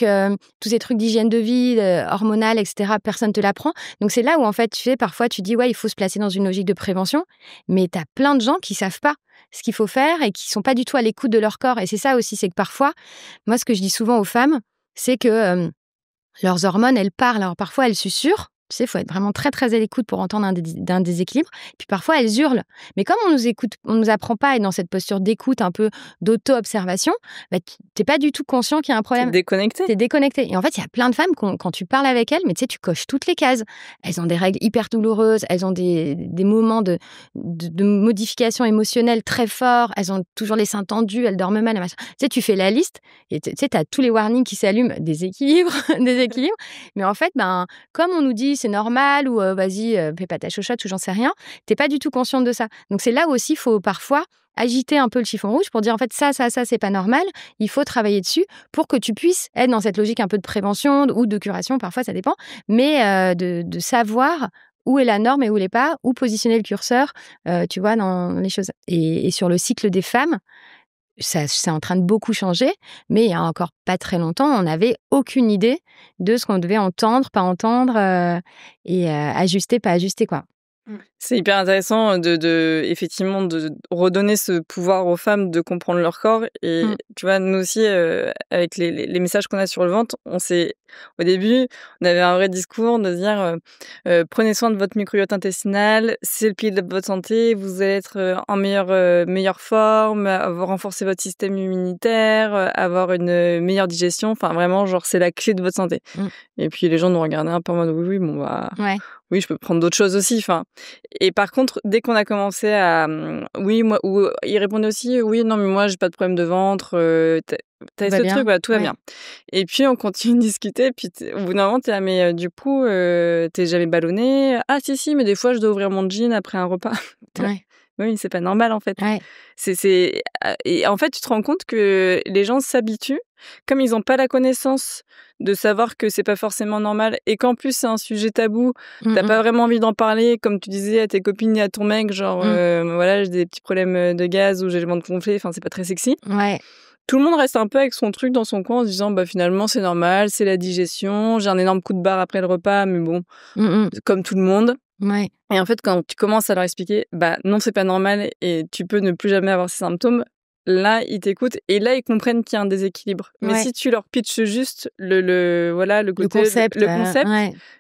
tous ces trucs d'hygiène de vie, hormonale, etc., personne te l'apprend. Donc, c'est là où, en fait, parfois, tu dis, il faut se placer dans une logique de prévention. Mais tu as plein de gens qui savent pas ce qu'il faut faire et qui sont pas du tout à l'écoute de leur corps. Et c'est ça aussi, c'est que parfois, moi, ce que je dis souvent aux femmes, c'est que leurs hormones, elles parlent. Alors, parfois, elles susurrent. Tu sais, il faut être vraiment très, très à l'écoute pour entendre un déséquilibre. Puis parfois, elles hurlent. Mais comme on nous apprend pas à être dans cette posture d'écoute, un peu d'auto-observation, t'es pas du tout conscient qu'il y a un problème. T'es déconnecté. Et en fait, il y a plein de femmes, quand tu parles avec elles, mais tu sais, tu coches toutes les cases. Elles ont des règles hyper douloureuses, elles ont des moments de modification émotionnelle très forts, elles ont toujours les seins tendus, elles dorment mal. Tu sais, tu fais la liste et tu sais, t'as tous les warnings qui s'allument, déséquilibre. Mais en fait, comme on nous dit, c'est normal, ou vas-y, fais pas ta chochotte, ou j'en sais rien, t'es pas du tout consciente de ça. Donc c'est là où aussi il faut parfois agiter un peu le chiffon rouge pour dire en fait ça c'est pas normal, il faut travailler dessus pour que tu puisses être dans cette logique un peu de prévention ou de curation, parfois ça dépend, mais de savoir où est la norme et où l'est pas, où positionner le curseur, tu vois, dans les choses. Et sur le cycle des femmes, ça, c'est en train de beaucoup changer, mais il y a encore pas très longtemps, on n'avait aucune idée de ce qu'on devait entendre, pas entendre, et ajuster, pas ajuster, quoi. C'est hyper intéressant effectivement, de redonner ce pouvoir aux femmes de comprendre leur corps. Et tu vois, nous aussi, avec les messages qu'on a sur le ventre, au début, on avait un vrai discours de dire prenez soin de votre microbiote intestinal, c'est le pilier de votre santé, vous allez être en meilleure forme, renforcer votre système immunitaire, avoir une meilleure digestion. Enfin, vraiment, genre, c'est la clé de votre santé. Et puis, les gens nous regardaient un peu en mode oui, bon, bah. Ouais. Oui, je peux prendre d'autres choses aussi. Enfin, et par contre, dès qu'on a commencé à, oui, moi, ou ils répondaient aussi, oui, non, mais moi, j'ai pas de problème de ventre. T'as ce truc, tout va bien. Et puis on continue de discuter. Puis au bout d'un moment, t'es là, mais du coup, t'es jamais ballonné? Ah si, mais des fois, je dois ouvrir mon jean après un repas. Ouais. Oui, c'est pas normal en fait. Ouais. Et en fait, tu te rends compte que les gens s'habituent, comme ils n'ont pas la connaissance de savoir que c'est pas forcément normal et qu'en plus c'est un sujet tabou, t'as pas vraiment envie d'en parler, comme tu disais à tes copines et à ton mec, genre voilà, j'ai des petits problèmes de gaz ou j'ai le ventre gonflé, enfin c'est pas très sexy. Ouais. Tout le monde reste un peu avec son truc dans son coin en se disant bah finalement c'est normal, c'est la digestion, j'ai un énorme coup de barre après le repas, mais bon, comme tout le monde. Ouais. Et en fait, quand tu commences à leur expliquer, bah non, c'est pas normal et tu peux ne plus jamais avoir ces symptômes, là, ils t'écoutent et là, ils comprennent qu'il y a un déséquilibre. Mais si tu leur pitches juste le concept,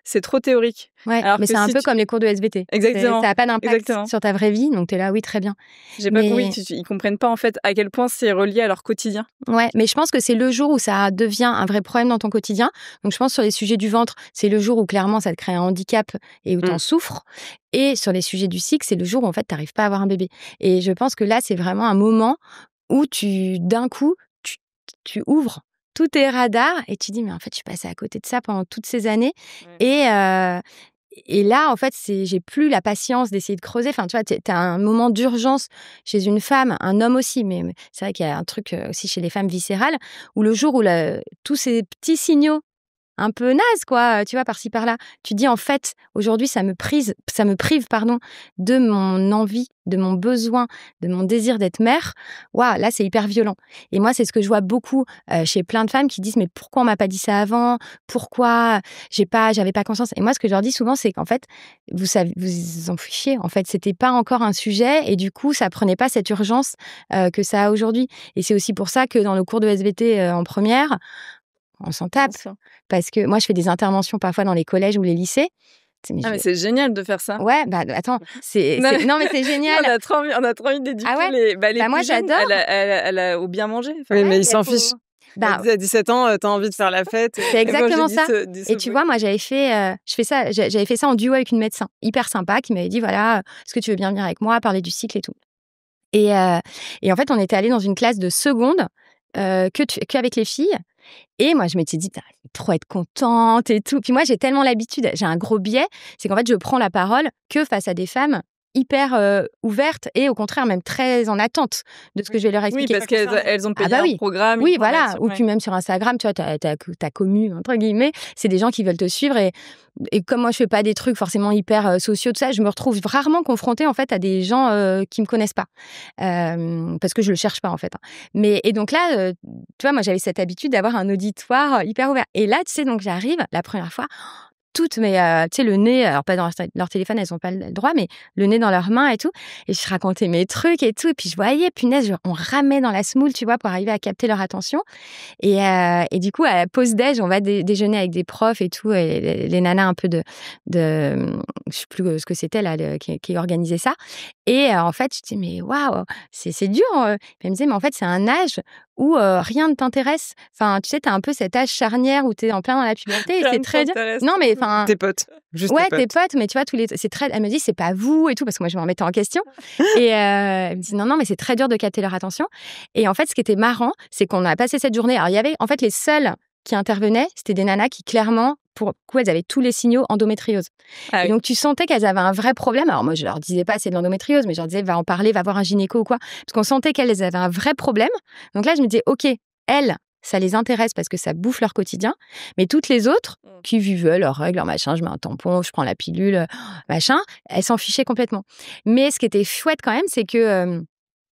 c'est trop théorique. Ouais, alors mais c'est un peu comme les cours de SVT. Exactement. Ça n'a pas d'impact sur ta vraie vie, donc t'es là, oui, très bien. J'ai pas compris, ils comprennent pas en fait à quel point c'est relié à leur quotidien. Ouais, mais je pense que c'est le jour où ça devient un vrai problème dans ton quotidien. Donc je pense sur les sujets du ventre, c'est le jour où clairement ça te crée un handicap et où t'en souffres. Et sur les sujets du cycle, c'est le jour où en fait t'arrives pas à avoir un bébé. Et je pense que là, c'est vraiment un moment où d'un coup, tu ouvres tous tes radars et tu dis mais en fait je suis passée à côté de ça pendant toutes ces années. Et là, en fait, j'ai plus la patience d'essayer de creuser. Enfin, tu vois, t'as un moment d'urgence chez une femme, un homme aussi, mais c'est vrai qu'il y a un truc aussi chez les femmes viscérales, où le jour où tous ces petits signaux un peu naze, quoi, tu vois, par-ci, par-là. Tu dis, en fait, aujourd'hui, ça me prive, de mon envie, de mon besoin, de mon désir d'être mère. Waouh, là, c'est hyper violent. Et moi, c'est ce que je vois beaucoup chez plein de femmes qui disent, mais pourquoi on m'a pas dit ça avant? Pourquoi j'avais pas conscience? Et moi, ce que je leur dis souvent, c'est qu'en fait, vous en fichiez. En fait, c'était pas encore un sujet et du coup, ça prenait pas cette urgence que ça a aujourd'hui. Et c'est aussi pour ça que dans le cours de SVT en première, on s'en tape. Parce que moi, je fais des interventions parfois dans les collèges ou les lycées. Mais c'est génial de faire ça. Ouais, bah attends, non mais c'est génial. On a trop envie d'éduquer les moi, plus jeunes j'adore. au bien manger. Oui, mais ils s'en fichent. À 17 ans, t'as envie de faire la fête. C'est exactement ça. Et tu vois, moi, j'avais fait ça en duo avec une médecin hyper sympa qui m'avait dit, voilà, est-ce que tu veux bien venir avec moi, parler du cycle et tout. Et en fait, on était allés dans une classe de seconde qu'avec les filles. Et moi, je m'étais dit, trop être contente et tout. Puis moi, j'ai tellement l'habitude, j'ai un gros biais, c'est qu'en fait, je prends la parole que face à des femmes hyper ouvertes et au contraire même très en attente de ce que je vais leur expliquer. Oui, parce qu'elles ont payé un programme. Oui, voilà. Ou puis même sur Instagram, tu vois, ta commu, entre guillemets, c'est des gens qui veulent te suivre. Et comme moi, je fais pas des trucs forcément hyper sociaux, tout ça, je me retrouve rarement confrontée en fait à des gens qui me connaissent pas, parce que je le cherche pas en fait. Et donc là, tu vois, moi, j'avais cette habitude d'avoir un auditoire hyper ouvert. Et là, tu sais, donc j'arrive la première fois. Toutes mes, tu sais, le nez, alors pas dans leur téléphone, elles n'ont pas le droit, mais le nez dans leurs mains et tout. Et je racontais mes trucs et tout. Et puis je voyais, punaise, on ramait dans la semoule, tu vois, pour arriver à capter leur attention. Et du coup, à la pause déj, on va déjeuner avec des profs et tout, et les nanas un peu de je sais plus ce que c'était là, qui organisait ça. Et en fait, je dis mais waouh, c'est dur. Puis elle me disait mais en fait c'est un âge où rien ne t'intéresse. Enfin, tu sais, t'as un peu cet âge charnière où t'es en plein dans la puberté et c'est très dur. Non mais enfin. Tes potes. Juste tes potes, mais tu vois elle me dit c'est pas vous et tout parce que moi je me remettais en question. Et elle me dit non mais c'est très dur de capter leur attention. Et en fait, ce qui était marrant, c'est qu'on a passé cette journée. Alors il y avait en fait les seuls qui intervenaient, c'était des nanas qui clairement, pour le coup, elles avaient tous les signaux endométriose. Et donc tu sentais qu'elles avaient un vrai problème. Alors moi je leur disais pas c'est de l'endométriose, mais je leur disais va en parler, va voir un gynéco ou quoi, parce qu'on sentait qu'elles avaient un vrai problème. Donc là je me disais ok, elles ça les intéresse parce que ça bouffe leur quotidien. Mais toutes les autres qui vivaient leurs règles, leur machin, je mets un tampon, je prends la pilule, machin, elles s'en fichaient complètement. Mais ce qui était chouette quand même, c'est que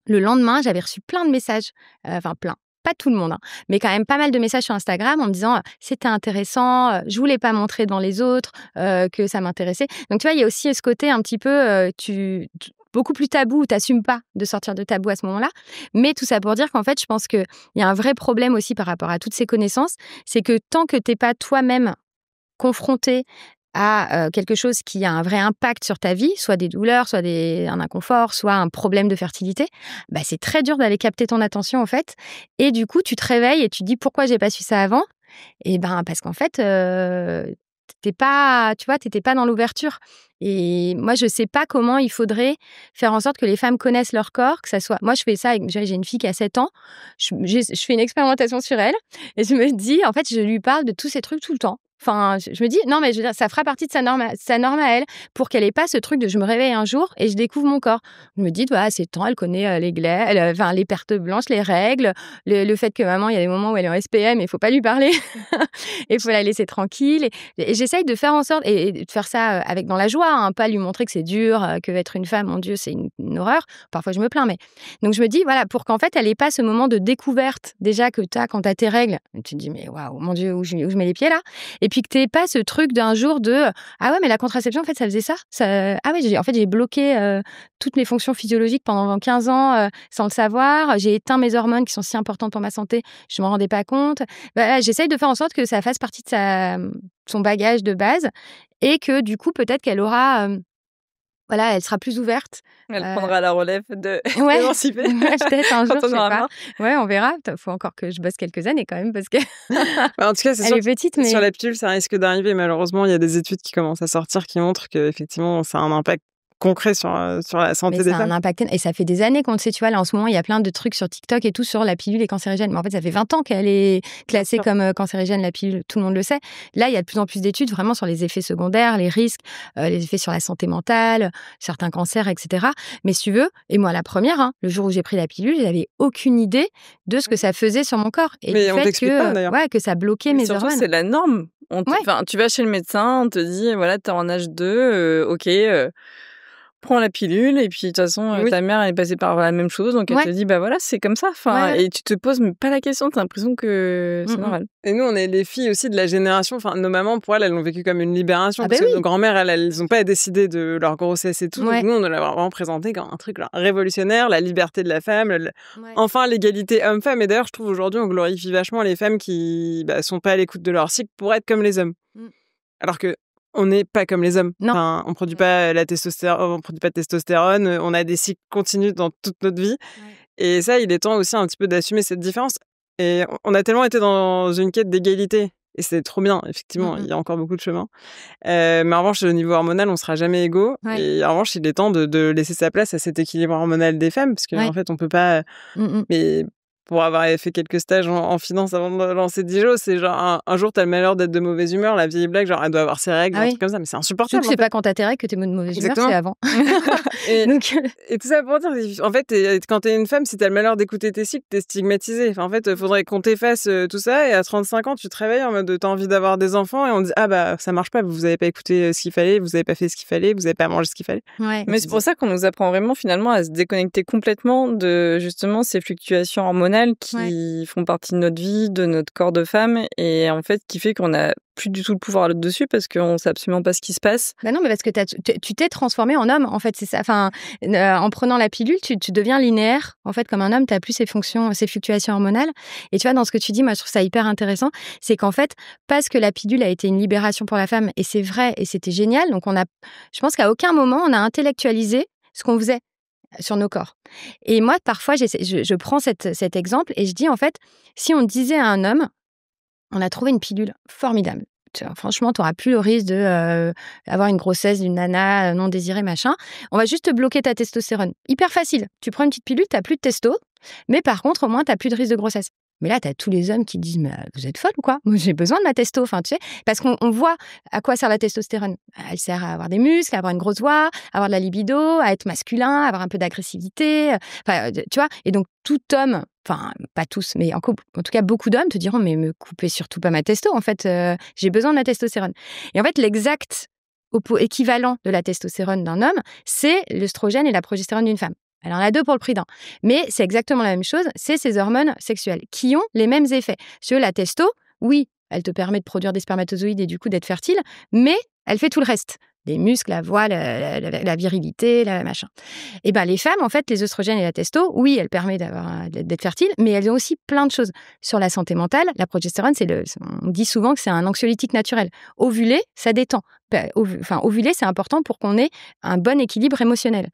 le lendemain, j'avais reçu plein de messages, enfin plein. Pas tout le monde, hein, mais quand même pas mal de messages sur Instagram en me disant c'était intéressant, je voulais pas montrer devant les autres que ça m'intéressait. Donc tu vois, il y a aussi ce côté un petit peu beaucoup plus tabou, où t'assumes pas de sortir de tabou à ce moment-là. Mais tout ça pour dire qu'en fait, je pense qu'il y a un vrai problème aussi par rapport à toutes ces connaissances, c'est que tant que t'es pas toi-même confronté à quelque chose qui a un vrai impact sur ta vie, soit des douleurs, soit un inconfort, soit un problème de fertilité, bah c'est très dur d'aller capter ton attention en fait. Et du coup, tu te réveilles et tu te dis pourquoi j'ai pas su ça avant ? Et ben parce qu'en fait, t'étais pas dans l'ouverture. Et moi, je sais pas comment il faudrait faire en sorte que les femmes connaissent leur corps, que ça soit. Moi, je fais ça. J'ai une fille qui a 7 ans. Je fais une expérimentation sur elle et je me dis, en fait, je lui parle de tous ces trucs tout le temps. Enfin, je me dis, non, mais je veux dire, ça fera partie de sa norme à elle, pour qu'elle ait pas ce truc de je me réveille un jour et je découvre mon corps. Je me dis, à 7 ans, elle connaît les pertes blanches, les règles, le fait que maman, il y a des moments où elle est en SPM et il faut pas lui parler. Il faut la laisser tranquille. Et j'essaye de faire en sorte, et de faire ça avec dans la joie, hein, pas lui montrer que c'est dur, que être une femme, mon Dieu, c'est une horreur. Parfois, je me plains, mais. Donc, je me dis, voilà, pour qu'en fait, elle ait pas ce moment de découverte, déjà, que tu as quand tu as tes règles. Tu te dis, mais waouh, mon Dieu, où je mets les pieds là ? Et puis que t'aies pas ce truc d'un jour de ah ouais, mais la contraception, en fait, ça faisait ça. Ah ouais, j'ai bloqué toutes mes fonctions physiologiques pendant 15 ans sans le savoir. J'ai éteint mes hormones qui sont si importantes pour ma santé. Je m'en rendais pas compte. Bah, j'essaye de faire en sorte que ça fasse partie de son bagage de base et que du coup, peut-être qu'elle aura. Voilà, elle sera plus ouverte. Elle prendra la relève de ouais, d'émanciper. Ouais, peut-être un jour, Quand on je sais aura pas. marre. Ouais, on verra. Il faut encore que je bosse quelques années quand même parce que En tout cas, c'est elle sûr est petite, mais sur la pilule, ça risque d'arriver. Malheureusement, il y a des études qui commencent à sortir qui montrent qu'effectivement, ça a un impact concret sur la santé mais des ça a femmes. un impact. Et ça fait des années qu'on le sait, tu vois. Là, en ce moment, il y a plein de trucs sur TikTok et tout sur la pilule est cancérigène. Mais en fait, ça fait 20 ans qu'elle est classée comme cancérigène, la pilule. Tout le monde le sait. Là, il y a de plus en plus d'études vraiment sur les effets secondaires, les risques, les effets sur la santé mentale, certains cancers, etc. Mais si tu veux, et moi, la première, hein, le jour où j'ai pris la pilule, j'avais aucune idée de ce que ça faisait sur mon corps. Et Mais du on fait t'explique pas, d'ailleurs. que ça bloquait Mais mes surtout, hormones. c'est la norme. Ouais. Enfin, tu vas chez le médecin, on te dit, voilà, t'es en âge 2, ok, prends la pilule, et puis de toute façon, Oui. ta mère, elle est passée par la même chose, donc elle Ouais. te dit, bah voilà, c'est comme ça. Enfin, Ouais. et tu te poses même pas la question, t'as l'impression que c'est normal. Et nous, on est les filles aussi de la génération. Enfin, nos mamans, pour elles l'ont vécu comme une libération. Ah Parce bah que oui. nos grand-mères, elles n'ont pas décidé de leur grossesse et tout. Ouais. Donc nous, on l'a vraiment présenté comme un truc révolutionnaire, la liberté de la femme, Ouais. enfin l'égalité homme-femme. Et d'ailleurs, je trouve aujourd'hui, on glorifie vachement les femmes qui sont pas à l'écoute de leur cycle pour être comme les hommes. Alors que on n'est pas comme les hommes. Non. Enfin, on produit pas la testostérone, on produit pas de testostérone, on a des cycles continus dans toute notre vie. Ouais. Et ça, il est temps aussi un petit peu d'assumer cette différence. Et on a tellement été dans une quête d'égalité. Et c'est trop bien, effectivement, il y a encore beaucoup de chemin. Mais en revanche, au niveau hormonal, on sera jamais égaux. Ouais. Et en revanche, il est temps de laisser sa place à cet équilibre hormonal des femmes. Parce qu'en fait, on peut pas... Mais pour avoir fait quelques stages en finance avant de lancer Dijo, c'est genre un jour, t'as le malheur d'être de mauvaise humeur, la vieille blague, genre elle doit avoir ses règles, un truc comme ça, mais c'est insupportable. Je sais pas quand t'as tes règles que t'es de mauvaise humeur, c'est avant. et, Donc... et tout ça pour dire, en fait, quand t'es une femme, si t'as le malheur d'écouter tes cycles, t'es stigmatisée. Enfin, en fait, faudrait qu'on t'efface tout ça, et à 35 ans, tu te réveilles en mode t'as envie d'avoir des enfants, et on dit ah bah ça marche pas, vous avez pas écouté ce qu'il fallait, vous avez pas fait ce qu'il fallait, vous avez pas mangé ce qu'il fallait. Ouais. Mais c'est pour ça qu'on nous apprend vraiment finalement à se déconnecter complètement de justement ces fluctuations hormonales qui font partie de notre vie, de notre corps de femme, et en fait qui fait qu'on a plus du tout le pouvoir là-dessus parce qu'on sait absolument pas ce qui se passe. Bah non, mais parce que tu t'es transformé en homme, en fait, c'est ça. Enfin, en prenant la pilule, tu deviens linéaire. En fait, comme un homme, t'as plus ces fluctuations hormonales. Et tu vois, dans ce que tu dis, moi, je trouve ça hyper intéressant. C'est qu'en fait, parce que la pilule a été une libération pour la femme, et c'est vrai, et c'était génial. Donc, je pense qu'à aucun moment, on a intellectualisé ce qu'on faisait sur nos corps. Et moi, parfois, je prends cet exemple et je dis, en fait, si on disait à un homme, on a trouvé une pilule formidable. Franchement, tu n'auras plus le risque d'avoir une grossesse d'une nana non désirée, machin. On va juste te bloquer ta testostérone. Hyper facile. Tu prends une petite pilule, tu n'as plus de testo, mais par contre, au moins, tu n'as plus de risque de grossesse. Mais là, tu as tous les hommes qui disent « Mais vous êtes folle ou quoi ? Moi, j'ai besoin de ma testo. » Enfin, tu sais, parce qu'on voit à quoi sert la testostérone. Elle sert à avoir des muscles, à avoir une grosse voix, à avoir de la libido, à être masculin, à avoir un peu d'agressivité. Enfin, tu vois. Et donc, tout homme enfin, pas tous, mais en tout cas, beaucoup d'hommes te diront, mais me coupez surtout pas ma testo, en fait, j'ai besoin de ma testostérone. Et en fait, l'exact équivalent de la testostérone d'un homme, c'est l'œstrogène et la progestérone d'une femme. Elle en a 2 pour le prix d'un. Mais c'est exactement la même chose, c'est ces hormones sexuelles qui ont les mêmes effets. Sur la testo, oui, elle te permet de produire des spermatozoïdes et du coup d'être fertile, mais elle fait tout le reste. Des muscles, la voix, la virilité, la machin. Et ben les femmes, en fait, les œstrogènes et la testo, oui, elles permettent d'être fertiles, mais elles ont aussi plein de choses. Sur la santé mentale, la progestérone, on dit souvent que c'est un anxiolytique naturel. Ovuler, ça détend. Ovuler, c'est important pour qu'on ait un bon équilibre émotionnel.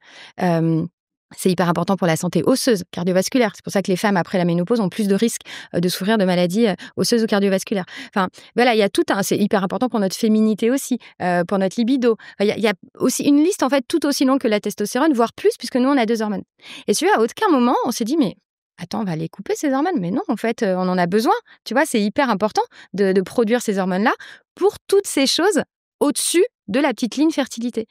C'est hyper important pour la santé osseuse, cardiovasculaire. C'est pour ça que les femmes, après la ménopause, ont plus de risques de souffrir de maladies osseuses ou cardiovasculaires. Enfin, voilà, il y a c'est hyper important pour notre féminité aussi, pour notre libido. Il y a aussi une liste, en fait, tout aussi longue que la testostérone, voire plus, puisque nous, on a 2 hormones. Et celui-là, à aucun moment, on s'est dit, mais attends, on va les couper, ces hormones. Mais non, en fait, on en a besoin. Tu vois, c'est hyper important de produire ces hormones-là pour toutes ces choses au-dessus de la petite ligne fertilité.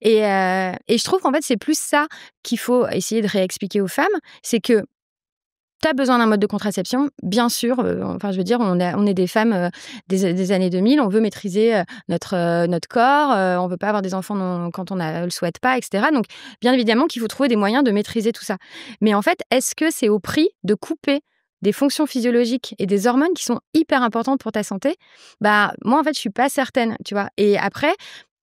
Et je trouve qu'en fait, c'est plus ça qu'il faut essayer de réexpliquer aux femmes, c'est que tu as besoin d'un mode de contraception, bien sûr. Je veux dire, on est des femmes des années 2000, on veut maîtriser notre corps, on veut pas avoir des enfants quand on le souhaite pas, etc. Donc, bien évidemment qu'il faut trouver des moyens de maîtriser tout ça. Mais en fait, est-ce que c'est au prix de couper des fonctions physiologiques et des hormones qui sont hyper importantes pour ta santé? Moi, en fait, je suis pas certaine, tu vois. Et après,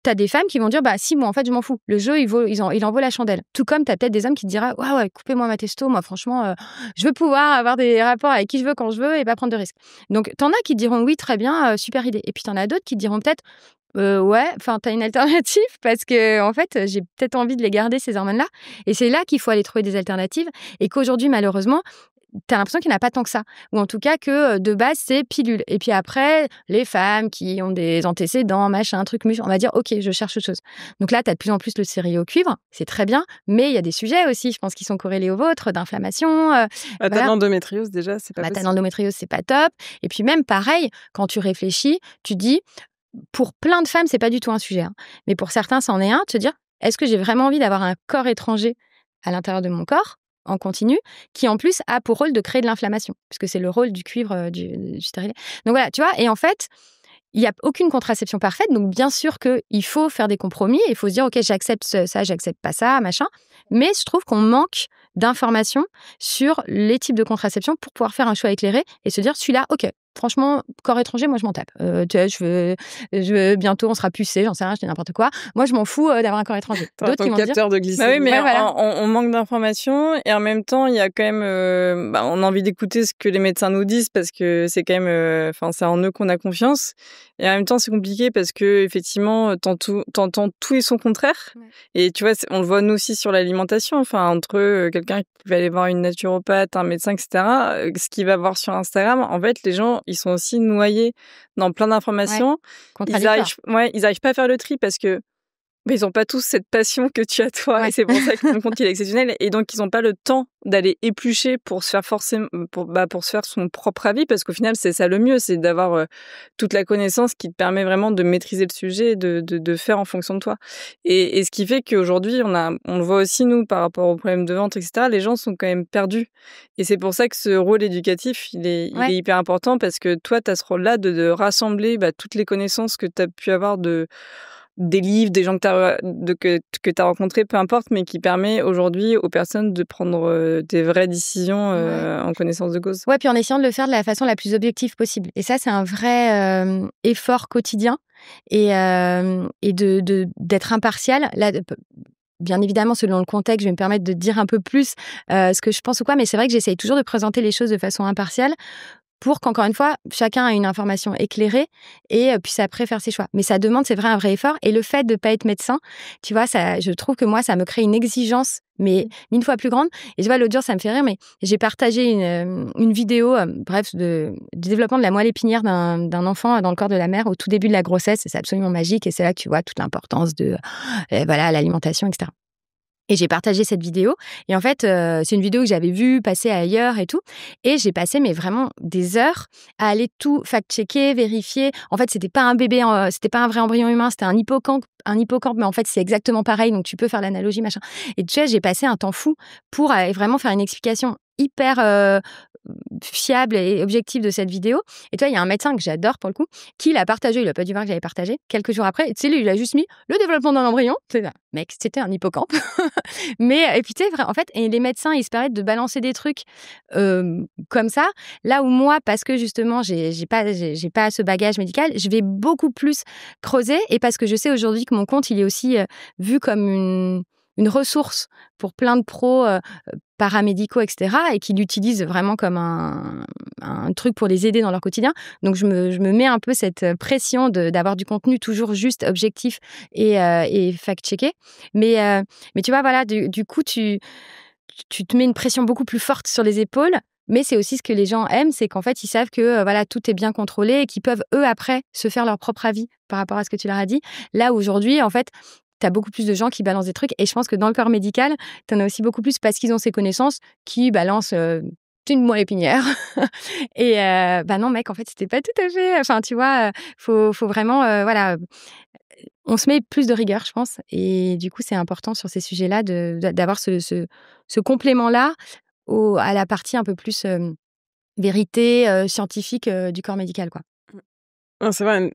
t'as des femmes qui vont dire, si, moi, en fait, je m'en fous. Le jeu, il en vaut la chandelle. Tout comme t'as peut-être des hommes qui te diront, ouais, coupez-moi ma testo. Moi, franchement, je veux pouvoir avoir des rapports avec qui je veux quand je veux et pas prendre de risques. Donc, t'en as qui te diront, oui, très bien, super idée. Et puis, t'en as d'autres qui te diront peut-être, ouais, t'as une alternative parce que, en fait, j'ai peut-être envie de les garder, ces hormones-là. Et c'est là qu'il faut aller trouver des alternatives. Et qu'aujourd'hui, malheureusement, t'as l'impression qu'il n'y en a pas tant que ça. Ou en tout cas que de base, c'est pilule. Et puis après, les femmes qui ont des antécédents, machin, truc, on va dire, OK, je cherche autre chose. Donc là, t'as de plus en plus le sérieux au cuivre, c'est très bien, mais il y a des sujets aussi, je pense, qui sont corrélés aux vôtres, d'inflammation. T'as l'endométriose déjà, c'est pas possible. T'as l'endométriose, c'est pas top. Et puis même, pareil, quand tu réfléchis, tu dis, pour plein de femmes, c'est pas du tout un sujet. Hein. Mais pour certains, c'en est un, de se dire, est-ce que j'ai vraiment envie d'avoir un corps étranger à l'intérieur de mon corps en continu, qui en plus a pour rôle de créer de l'inflammation, puisque c'est le rôle du cuivre du stérilet. Donc voilà, tu vois, et en fait, il n'y a aucune contraception parfaite, donc bien sûr qu'il faut faire des compromis, il faut se dire, OK, j'accepte ça, j'accepte pas ça, machin, mais je trouve qu'on manque d'informations sur les types de contraception pour pouvoir faire un choix éclairé et se dire, celui-là, OK, franchement, corps étranger, moi, je m'en tape. Tu vois, je veux bientôt, on sera pucé, j'en sais rien, je dis n'importe quoi. Moi, je m'en fous d'avoir un corps étranger. D'autres qui vont capteur dire... de glycémie. Oui, mais voilà. on manque d'informations et en même temps, il y a quand même, on a envie d'écouter ce que les médecins nous disent parce que c'est quand même, c'est en eux qu'on a confiance. Et en même temps, c'est compliqué parce que effectivement, t'entends tout et son contraire. Ouais. Et tu vois, on le voit nous aussi sur l'alimentation. Enfin, entre quelqu'un qui va aller voir une naturopathe, un médecin, etc. Ce qu'il va voir sur Instagram, en fait, les gens, ils sont aussi noyés dans plein d'informations. Ouais, ils arrivent pas à faire le tri parce que ils n'ont pas tous cette passion que tu as toi. Ouais. Et c'est pour ça qu'ils me compte qu'il est exceptionnel. Et donc, ils n'ont pas le temps d'aller éplucher pour se faire pour se faire son propre avis. Parce qu'au final, c'est ça le mieux. C'est d'avoir toute la connaissance qui te permet vraiment de maîtriser le sujet, de faire en fonction de toi. Et ce qui fait qu'aujourd'hui, on le voit aussi, nous, par rapport aux problèmes de ventre, etc., les gens sont quand même perdus. Et c'est pour ça que ce rôle éducatif, il est hyper important parce que toi, tu as ce rôle-là de rassembler toutes les connaissances que tu as pu avoir des livres, des gens que tu as rencontrés, peu importe, mais qui permet aujourd'hui aux personnes de prendre des vraies décisions en connaissance de cause. Ouais, puis en essayant de le faire de la façon la plus objective possible. Et ça, c'est un vrai effort quotidien et d'être impartial. Là, bien évidemment, selon le contexte, je vais me permettre de dire un peu plus ce que je pense ou quoi, mais c'est vrai que j'essaye toujours de présenter les choses de façon impartiale pour qu'encore une fois, chacun ait une information éclairée et puisse après faire ses choix. Mais ça demande, c'est vrai, un vrai effort. Et le fait de ne pas être médecin, tu vois, je trouve que moi, ça me crée une exigence, mais 1000 fois plus grande. Et tu vois, l'autre jour, ça me fait rire, mais j'ai partagé une vidéo, du développement de la moelle épinière d'un enfant dans le corps de la mère au tout début de la grossesse. C'est absolument magique et c'est là que tu vois toute l'importance de l'alimentation, etc. Et j'ai partagé cette vidéo. Et en fait, c'est une vidéo que j'avais vue passer ailleurs et tout. Et j'ai passé mais vraiment des heures à aller tout fact-checker, vérifier. En fait, c'était pas un bébé, c'était pas un vrai embryon humain, c'était un hippocampe. Mais en fait, c'est exactement pareil. Donc, tu peux faire l'analogie, machin. Et tu sais, j'ai passé un temps fou pour vraiment faire une explication hyper fiable et objective de cette vidéo. Et toi, il y a un médecin que j'adore pour le coup, qui l'a partagé. Il n'a pas dû voir que j'avais partagé quelques jours après. Et tu sais, lui, il a juste mis le développement d'un embryon. C'est là, mec, c'était un hippocampe. Mais et puis tu sais, en fait, et les médecins, ils se permettent de balancer des trucs comme ça. Là où moi, parce que justement, j'ai pas ce bagage médical, je vais beaucoup plus creuser. Et parce que je sais aujourd'hui que mon compte, il est aussi vu comme une ressource pour plein de pros paramédicaux, etc., et qui l'utilisent vraiment comme un truc pour les aider dans leur quotidien. Donc, je me mets un peu cette pression d'avoir du contenu toujours juste, objectif et fact-checké. Mais tu vois, voilà, du coup, tu te mets une pression beaucoup plus forte sur les épaules. Mais c'est aussi ce que les gens aiment, c'est qu'en fait, ils savent que voilà, tout est bien contrôlé et qu'ils peuvent, eux, après, se faire leur propre avis par rapport à ce que tu leur as dit. Là, aujourd'hui, en fait, tu as beaucoup plus de gens qui balancent des trucs. Et je pense que dans le corps médical, tu en as aussi beaucoup plus parce qu'ils ont ces connaissances qui balancent une moelle épinière. Et non, mec, en fait, c'était pas tout à fait... Enfin, tu vois, faut vraiment... voilà, on se met plus de rigueur, je pense. Et du coup, c'est important sur ces sujets-là d'avoir ce complément-là à la partie un peu plus vérité scientifique du corps médical, quoi. Non, c'est vrai.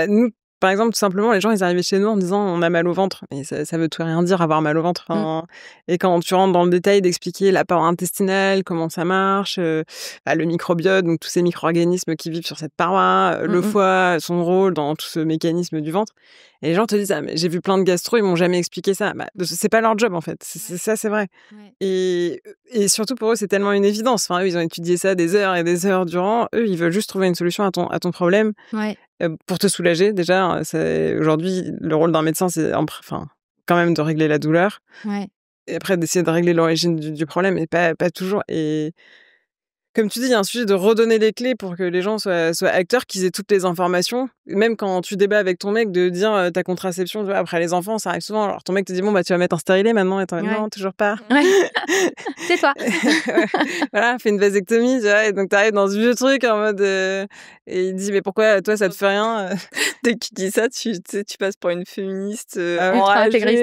Nous, par exemple, tout simplement, les gens, ils arrivaient chez nous en disant on a mal au ventre. Mais ça veut tout rien dire, avoir mal au ventre. Enfin, et quand tu rentres dans le détail d'expliquer la paroi intestinale, comment ça marche, le microbiote, donc tous ces micro-organismes qui vivent sur cette paroi, le foie, son rôle dans tout ce mécanisme du ventre. Et les gens te disent ah, mais j'ai vu plein de gastro, ils m'ont jamais expliqué ça. C'est pas leur job, en fait. Ça, c'est vrai. Ouais. Et surtout, pour eux, c'est tellement une évidence. Enfin, eux, ils ont étudié ça des heures et des heures durant. Eux, ils veulent juste trouver une solution à ton problème. Ouais. Pour te soulager, déjà, aujourd'hui, le rôle d'un médecin, c'est quand même de régler la douleur. Ouais. Et après, d'essayer de régler l'origine du problème, mais pas toujours. Et comme tu dis, il y a un sujet de redonner les clés pour que les gens soient acteurs, qu'ils aient toutes les informations. Même quand tu débats avec ton mec, de dire ta contraception, tu vois, après les enfants, ça arrive souvent. Alors ton mec te dit, bon, tu vas mettre un stérilet maintenant. Et t'en dis, non, toujours pas. Ouais. C'est toi. Voilà, fais une vasectomie, tu vois. Et donc t'arrives dans ce vieux truc en mode... et il dit, mais pourquoi toi, ça te fait rien Dès que tu dis ça, tu passes pour une féministe ultra intégriste.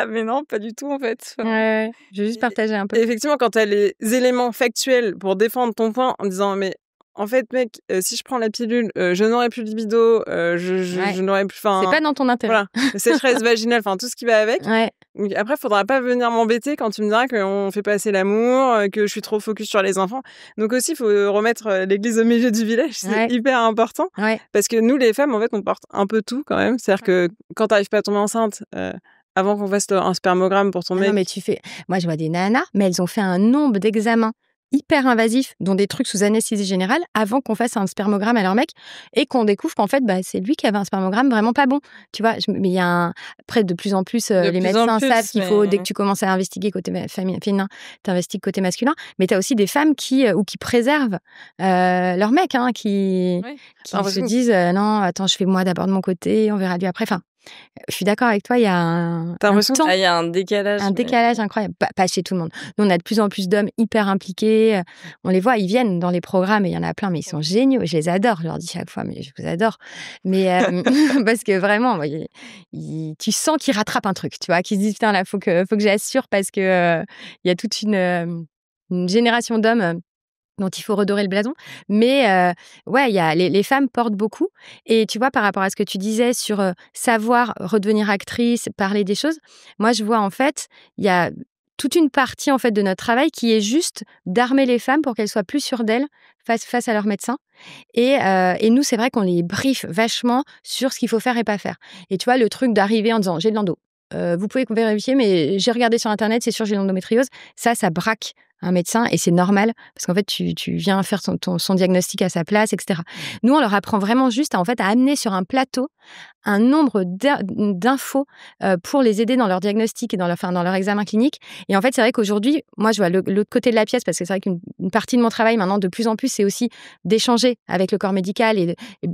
Mais non, pas du tout, en fait. Ouais. Je vais juste partager un peu. Et effectivement, quand t'as les éléments factuels pour défendre ton point en disant mais en fait mec si je prends la pilule je n'aurai plus de libido je n'aurai plus c'est pas dans ton intérêt. Voilà, sécheresse vaginale, enfin tout ce qui va avec. Ouais. Donc, après faudra pas venir m'embêter quand tu me diras qu'on fait pas assez l'amour, que je suis trop focus sur les enfants. Donc aussi il faut remettre l'église au milieu du village, c'est hyper important. Parce que nous les femmes en fait on porte un peu tout quand même, c'est-à-dire que quand t'arrives pas à tomber enceinte avant qu'on fasse un spermogramme pour ton mec. Non, mais moi, je vois des nanas, mais elles ont fait un nombre d'examens hyper invasifs, dont des trucs sous anesthésie générale, avant qu'on fasse un spermogramme à leur mec, et qu'on découvre qu'en fait, c'est lui qui avait un spermogramme vraiment pas bon. Tu vois, mais il y a après, de plus en plus, les médecins savent qu'il faut, dès que tu commences à investiguer côté féminin, tu investigues côté masculin, mais tu as aussi des femmes qui préservent leur mec, qui se disent non, attends, je fais moi d'abord de mon côté, on verra lui après. Enfin, je suis d'accord avec toi, il y a il y a un décalage. Un décalage incroyable. Pas chez tout le monde. Nous, on a de plus en plus d'hommes hyper impliqués. On les voit, ils viennent dans les programmes et il y en a plein, mais ils sont géniaux. Je les adore. Je leur dis chaque fois, mais je vous adore. Mais parce que vraiment, tu sens qu'ils rattrapent un truc, tu vois, qu'ils se disent, putain, là, faut que j'assure parce que il y a toute une génération d'hommes dont il faut redorer le blason. Mais il y a les femmes portent beaucoup. Et tu vois, par rapport à ce que tu disais sur savoir redevenir actrice, parler des choses, moi, je vois en fait, il y a toute une partie en fait de notre travail qui est juste d'armer les femmes pour qu'elles soient plus sûres d'elles face à leur médecin. Et nous, c'est vrai qu'on les briefe vachement sur ce qu'il faut faire et pas faire. Et tu vois, le truc d'arriver en disant « j'ai de l'endo ». Vous pouvez vérifier, mais j'ai regardé sur Internet, c'est sûr, j'ai l'endométriose. Ça braque un médecin et c'est normal parce qu'en fait, tu viens faire son diagnostic à sa place, etc. Nous, on leur apprend vraiment juste à amener sur un plateau un nombre d'infos pour les aider dans leur diagnostic et dans leur examen clinique. Et en fait, c'est vrai qu'aujourd'hui, moi, je vois l'autre côté de la pièce parce que c'est vrai qu'une partie de mon travail maintenant, de plus en plus, c'est aussi d'échanger avec le corps médical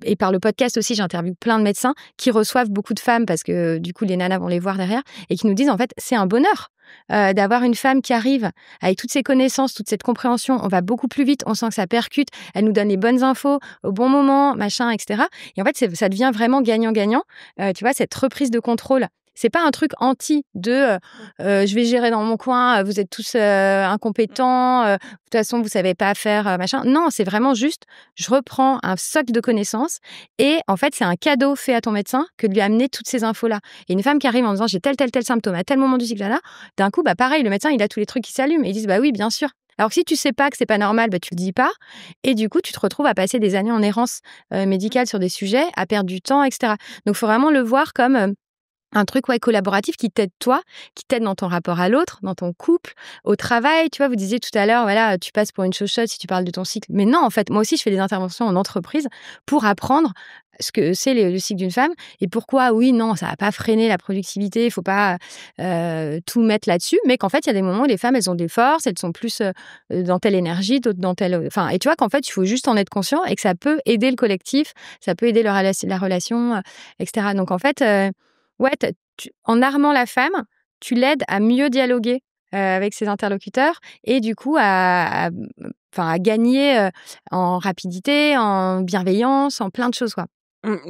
et par le podcast aussi, j'interviewe plein de médecins qui reçoivent beaucoup de femmes parce que du coup, les nanas vont les voir derrière et qui nous disent en fait, c'est un bonheur. d'avoir une femme qui arrive avec toutes ses connaissances, toute cette compréhension. On va beaucoup plus vite, on sent que ça percute, elle nous donne les bonnes infos au bon moment, machin, etc. Et en fait, ça devient vraiment gagnant-gagnant. Tu vois, cette reprise de contrôle. C'est pas un truc anti de je vais gérer dans mon coin, vous êtes tous incompétents, de toute façon vous savez pas faire machin. Non, c'est vraiment juste je reprends un socle de connaissances et en fait c'est un cadeau fait à ton médecin que de lui amener toutes ces infos là. Et une femme qui arrive en disant j'ai tel symptôme à tel moment du cycle là, d'un coup pareil le médecin il a tous les trucs qui s'allument et ils disent bah oui bien sûr. Alors que si tu sais pas que c'est pas normal, tu le dis pas et du coup tu te retrouves à passer des années en errance médicale sur des sujets, à perdre du temps, etc. Donc faut vraiment le voir comme un truc collaboratif qui t'aide toi, qui t'aide dans ton rapport à l'autre, dans ton couple, au travail. Tu vois, vous disiez tout à l'heure, voilà, tu passes pour une chochotte si tu parles de ton cycle. Mais non, en fait, moi aussi, je fais des interventions en entreprise pour apprendre ce que c'est le cycle d'une femme et pourquoi, oui, non, ça va pas freiner la productivité, il faut pas tout mettre là-dessus, mais qu'en fait, il y a des moments où les femmes, elles ont des forces, elles sont plus dans telle énergie, d'autres dans telle... Enfin, et tu vois qu'en fait, il faut juste en être conscient et que ça peut aider le collectif, ça peut aider la relation, etc. Donc, en fait... en armant la femme, tu l'aides à mieux dialoguer avec ses interlocuteurs et du coup à gagner en rapidité, en bienveillance, en plein de choses, quoi.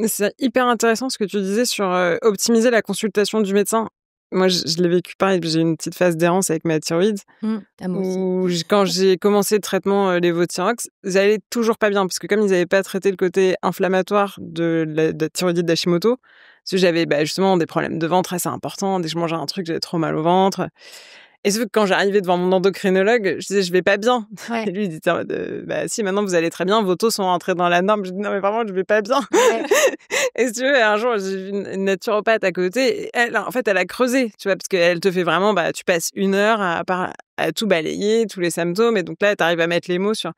C'est hyper intéressant ce que tu disais sur optimiser la consultation du médecin. Moi, je l'ai vécu pareil, j'ai eu une petite phase d'errance avec ma thyroïde. Où quand j'ai commencé le traitement lévothyrox, j'allais toujours pas bien parce que comme ils n'avaient pas traité le côté inflammatoire de la thyroïdite d'Hashimoto, parce que j'avais justement des problèmes de ventre assez importants, dès que je mangeais un truc, j'avais trop mal au ventre. Et sauf que quand j'arrivais devant mon endocrinologue, je disais je vais pas bien. Ouais. Et lui il disait si maintenant vous allez très bien, vos taux sont rentrés dans la norme. Je dis non mais vraiment je vais pas bien. Ouais. Et si tu veux, un jour j'ai vu une naturopathe à côté. Et elle, en fait, elle a creusé, tu vois, parce qu'elle te fait vraiment, tu passes 1 heure à tout balayer, tous les symptômes. Et donc là, t'arrives à mettre les mots sur.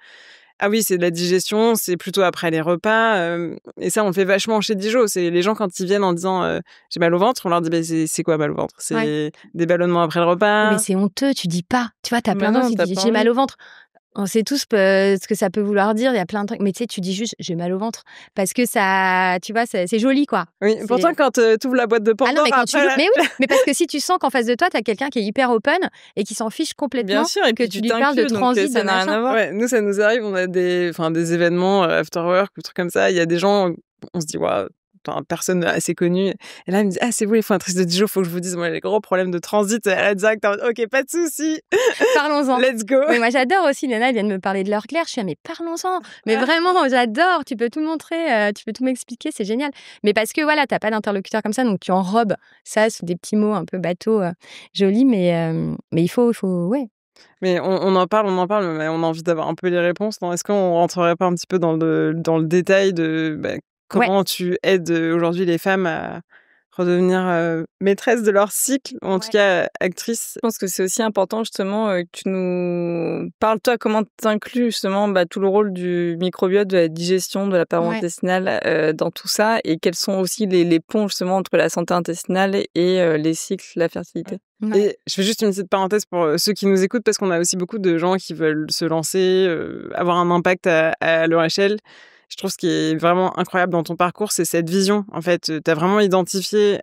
Ah oui, c'est de la digestion, c'est plutôt après les repas. Et ça, on le fait vachement chez Dijo. C'est les gens, quand ils viennent en disant j'ai mal au ventre, on leur dit c'est quoi mal au ventre? C'est des ballonnements après le repas. Mais c'est honteux, tu dis pas. Tu vois, t'as plein de gens qui disent j'ai mal au ventre. On sait tous ce que ça peut vouloir dire, il y a plein de trucs. Mais tu sais, tu dis juste j'ai mal au ventre. Parce que ça, tu vois, c'est joli, quoi. Oui, pourtant, quand tu ouvres la boîte de Pandore, mais oui, mais parce que si tu sens qu'en face de toi, t'as quelqu'un qui est hyper open et qui s'en fiche complètement. Bien sûr, et que tu lui parles de transit, ça n'a rien à voir. Ouais, nous, ça nous arrive, on a des événements after work ou trucs comme ça. Il y a des gens, on se dit, waouh. Personne assez connue. Et là, elle me dit, c'est vous les fondatrices de Dijon, faut que je vous dise, moi, les gros problèmes de transit. Elle a direct, ok, pas de souci. Parlons-en. Let's go. Mais moi, j'adore aussi, Léna, elle vient de me parler de l'heure claire. Je suis mais parlons-en. Mais vraiment, j'adore. Tu peux tout montrer, tu peux tout m'expliquer, c'est génial. Mais parce que voilà, t'as pas d'interlocuteur comme ça, donc tu enrobes ça sous des petits mots un peu bateaux, jolis, mais il faut, ouais. Mais on en parle, mais on a envie d'avoir un peu les réponses. Est-ce qu'on rentrerait pas un petit peu dans le détail de comment tu aides aujourd'hui les femmes à redevenir maîtresses de leur cycle, ou en tout cas actrices? Je pense que c'est aussi important justement que tu nous parles, toi, comment tu inclus justement tout le rôle du microbiote, de la digestion, de la paroi intestinale dans tout ça, et quels sont aussi les ponts justement entre la santé intestinale et les cycles, la fertilité. Ouais. Et je fais juste une petite parenthèse pour ceux qui nous écoutent, parce qu'on a aussi beaucoup de gens qui veulent se lancer, avoir un impact à leur échelle. Je trouve ce qui est vraiment incroyable dans ton parcours, c'est cette vision. En fait, tu as vraiment identifié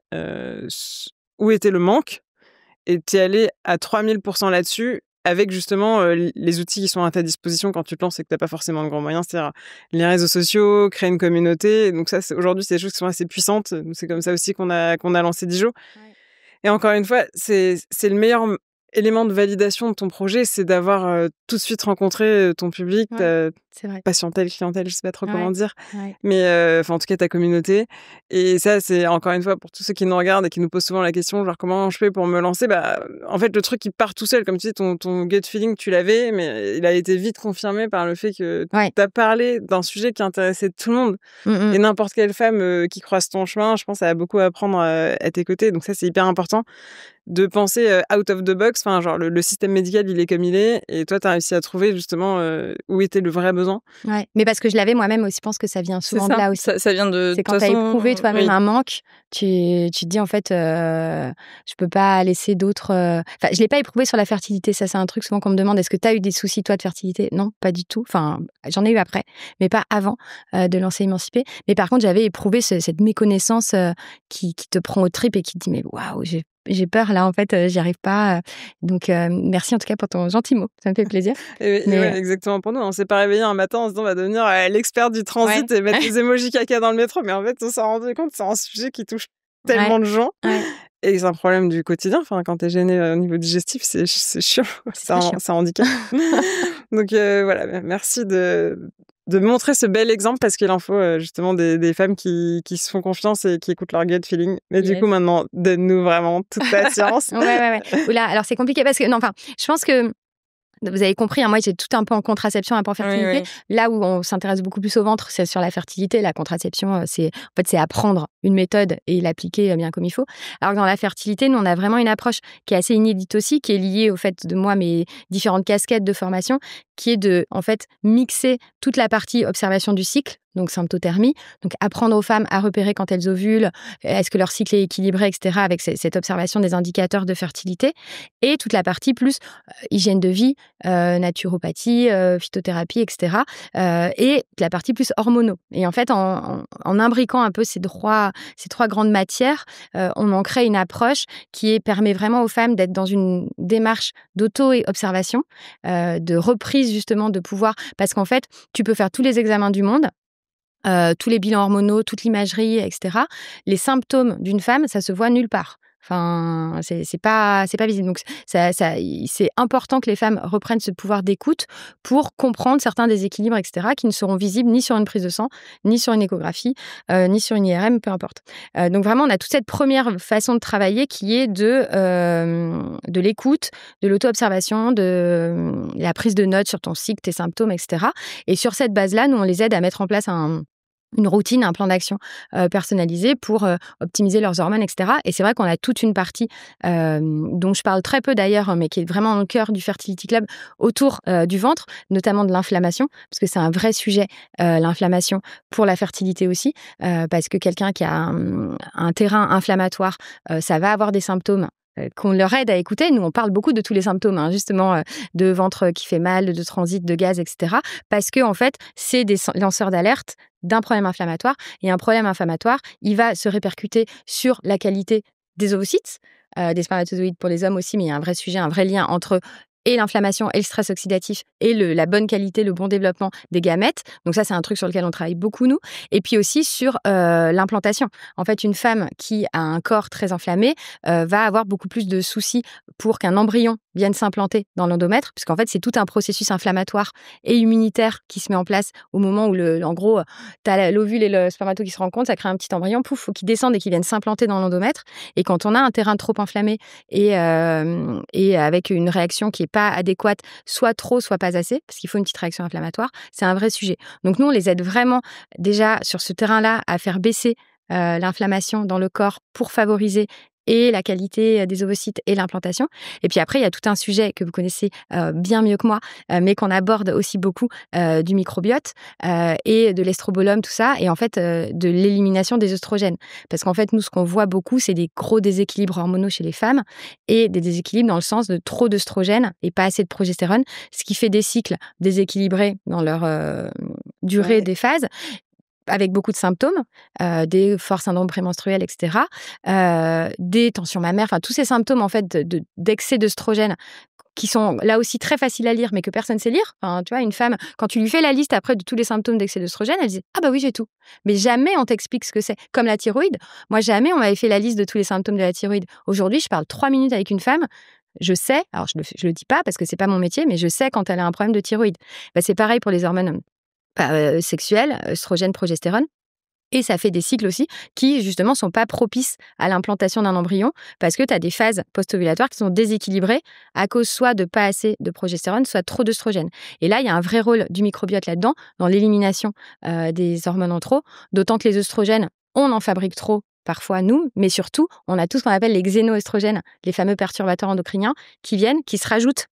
où était le manque et tu es allé à 3000% là-dessus, avec justement les outils qui sont à ta disposition quand tu te lances et que tu n'as pas forcément de grands moyens, c'est-à-dire les réseaux sociaux, créer une communauté. Et donc ça, aujourd'hui, c'est des choses qui sont assez puissantes. C'est comme ça aussi qu'on a lancé Dijo. Ouais. Et encore une fois, c'est le meilleur élément de validation de ton projet, c'est d'avoir tout de suite rencontré ton public, ta patientèle, clientèle, je sais pas trop comment dire, mais en tout cas ta communauté. Et ça, c'est encore une fois pour tous ceux qui nous regardent et qui nous posent souvent la question, genre comment je fais pour me lancer. En fait, le truc il part tout seul, comme tu dis, ton gut feeling tu l'avais, mais il a été vite confirmé par le fait que t'as parlé d'un sujet qui intéressait tout le monde. Et n'importe quelle femme qui croise ton chemin, je pense, elle a beaucoup à apprendre à tes côtés. Donc ça, c'est hyper important de penser out of the box. Enfin, genre le système médical, il est comme il est, et toi, tu as réussi à trouver justement où était le vrai besoin. Ouais, mais parce que je l'avais moi-même aussi, je pense que ça vient souvent de là aussi. Ça vient de. C'est quand tu as éprouvé toi-même un manque, tu te dis en fait, je peux pas laisser d'autres. Enfin, je l'ai pas éprouvé sur la fertilité. Ça, c'est un truc souvent qu'on me demande. Est-ce que tu as eu des soucis toi de fertilité? Non, pas du tout. Enfin, j'en ai eu après, mais pas avant de lancer Émancipée. Mais par contre, j'avais éprouvé cette méconnaissance qui te prend aux tripes et qui te dit mais waouh, j'ai j'ai peur là, en fait, j'y arrive pas. Donc, merci en tout cas pour ton gentil mot. Ça me fait plaisir. Ouais, exactement pour nous. On s'est pas réveillé un matin en se disant on va devenir l'expert du transit et mettre des emojis caca dans le métro. Mais en fait, on s'est rendu compte que c'est un sujet qui touche tellement de gens. Et c'est un problème du quotidien. Enfin, quand t'es gêné au niveau digestif, c'est chiant. C'est un handicap. Donc voilà, merci de montrer ce bel exemple parce qu'il en faut justement des femmes qui se font confiance et qui écoutent leur gut feeling. Mais du coup, maintenant, donne-nous vraiment toute ta science. Ouais. Oula, alors c'est compliqué parce que, je pense que vous avez compris, moi j'ai tout un peu en contraception, un peu en fertilité. Oui. Là où on s'intéresse beaucoup plus au ventre, c'est sur la fertilité. La contraception, c'est apprendre une méthode et l'appliquer bien comme il faut. Alors que dans la fertilité, nous on a vraiment une approche qui est assez inédite aussi, qui est liée au fait de moi mes différentes casquettes de formation, qui est de en fait mixer toute la partie observation du cycle, donc symptothermie, donc apprendre aux femmes à repérer quand elles ovulent, est-ce que leur cycle est équilibré, etc., avec cette observation des indicateurs de fertilité, et toute la partie plus hygiène de vie, naturopathie, phytothérapie, etc., et la partie plus hormonaux. Et en fait, en imbriquant un peu ces trois grandes matières, on en crée une approche qui permet vraiment aux femmes d'être dans une démarche d'auto et observation, de reprise justement de pouvoir, parce qu'en fait, tu peux faire tous les examens du monde, tous les bilans hormonaux, toute l'imagerie, etc. Les symptômes d'une femme, ça se voit nulle part. Enfin, c'est pas visible. Donc, c'est important que les femmes reprennent ce pouvoir d'écoute pour comprendre certains déséquilibres, etc., qui ne seront visibles ni sur une prise de sang, ni sur une échographie, ni sur une IRM, peu importe. Donc, vraiment, on a toute cette première façon de travailler qui est de l'écoute, de l'auto-observation, de la prise de notes sur ton cycle, tes symptômes, etc. Et sur cette base-là, nous, on les aide à mettre en place une routine, un plan d'action personnalisé pour optimiser leurs hormones, etc. Et c'est vrai qu'on a toute une partie dont je parle très peu d'ailleurs, mais qui est vraiment au cœur du Fertility Club, autour du ventre, notamment de l'inflammation, parce que c'est un vrai sujet, l'inflammation, pour la fertilité aussi, parce que quelqu'un qui a un terrain inflammatoire, ça va avoir des symptômes qu'on leur aide à écouter. Nous, on parle beaucoup de tous les symptômes, justement, de ventre qui fait mal, de transit, de gaz, etc. Parce que, en fait, c'est des lanceurs d'alerte d'un problème inflammatoire. Et un problème inflammatoire, il va se répercuter sur la qualité des ovocytes, des spermatozoïdes pour les hommes aussi, mais il y a un vrai sujet, un vrai lien entre et l'inflammation et le stress oxydatif et la bonne qualité, le bon développement des gamètes. Donc ça, c'est un truc sur lequel on travaille beaucoup, nous. Et puis aussi sur l'implantation. En fait, une femme qui a un corps très inflammé va avoir beaucoup plus de soucis pour qu'un embryon vienne s'implanter dans l'endomètre, puisqu'en fait, c'est tout un processus inflammatoire et immunitaire qui se met en place au moment où, en gros, tu as l'ovule et le spermato qui se rencontrent, ça crée un petit embryon, pouf, faut qu'il descende et qu'il vienne s'implanter dans l'endomètre. Et quand on a un terrain trop inflammé et avec une réaction qui est pas adéquate, soit trop, soit pas assez, parce qu'il faut une petite réaction inflammatoire, c'est un vrai sujet. Donc nous, on les aide vraiment déjà sur ce terrain-là à faire baisser l'inflammation dans le corps pour favoriser et la qualité des ovocytes et l'implantation. Et puis après, il y a tout un sujet que vous connaissez bien mieux que moi, mais qu'on aborde aussi beaucoup, du microbiote et de l'estrobolome, tout ça, et en fait de l'élimination des œstrogènes. Parce qu'en fait, nous, ce qu'on voit beaucoup, c'est des gros déséquilibres hormonaux chez les femmes et des déséquilibres dans le sens de trop d'œstrogènes et pas assez de progestérone, ce qui fait des cycles déséquilibrés dans leur durée des phases, avec beaucoup de symptômes, des forts syndromes prémenstruels, etc., des tensions mammaires, enfin tous ces symptômes en fait d'excès d'œstrogènes qui sont là aussi très faciles à lire, mais que personne ne sait lire. Enfin, tu vois, une femme, quand tu lui fais la liste après de tous les symptômes d'excès d'œstrogène, elle dit « Ah bah oui, j'ai tout ». Mais jamais on t'explique ce que c'est. Comme la thyroïde, moi jamais on m'avait fait la liste de tous les symptômes de la thyroïde. Aujourd'hui, je parle 3 minutes avec une femme, je sais, alors je le dis pas parce que c'est pas mon métier, mais je sais quand elle a un problème de thyroïde. Bah, c'est pareil pour les hormones sexuelles, œstrogène, progestérone. Et ça fait des cycles aussi qui, justement, sont pas propices à l'implantation d'un embryon parce que tu as des phases post-ovulatoires qui sont déséquilibrées à cause soit de pas assez de progestérone, soit trop d'œstrogène. Et là, il y a un vrai rôle du microbiote là-dedans, dans l'élimination des hormones en trop, d'autant que les œstrogènes, on en fabrique trop parfois nous, mais surtout, on a tout ce qu'on appelle les xénoœstrogènes, les fameux perturbateurs endocriniens qui se rajoutent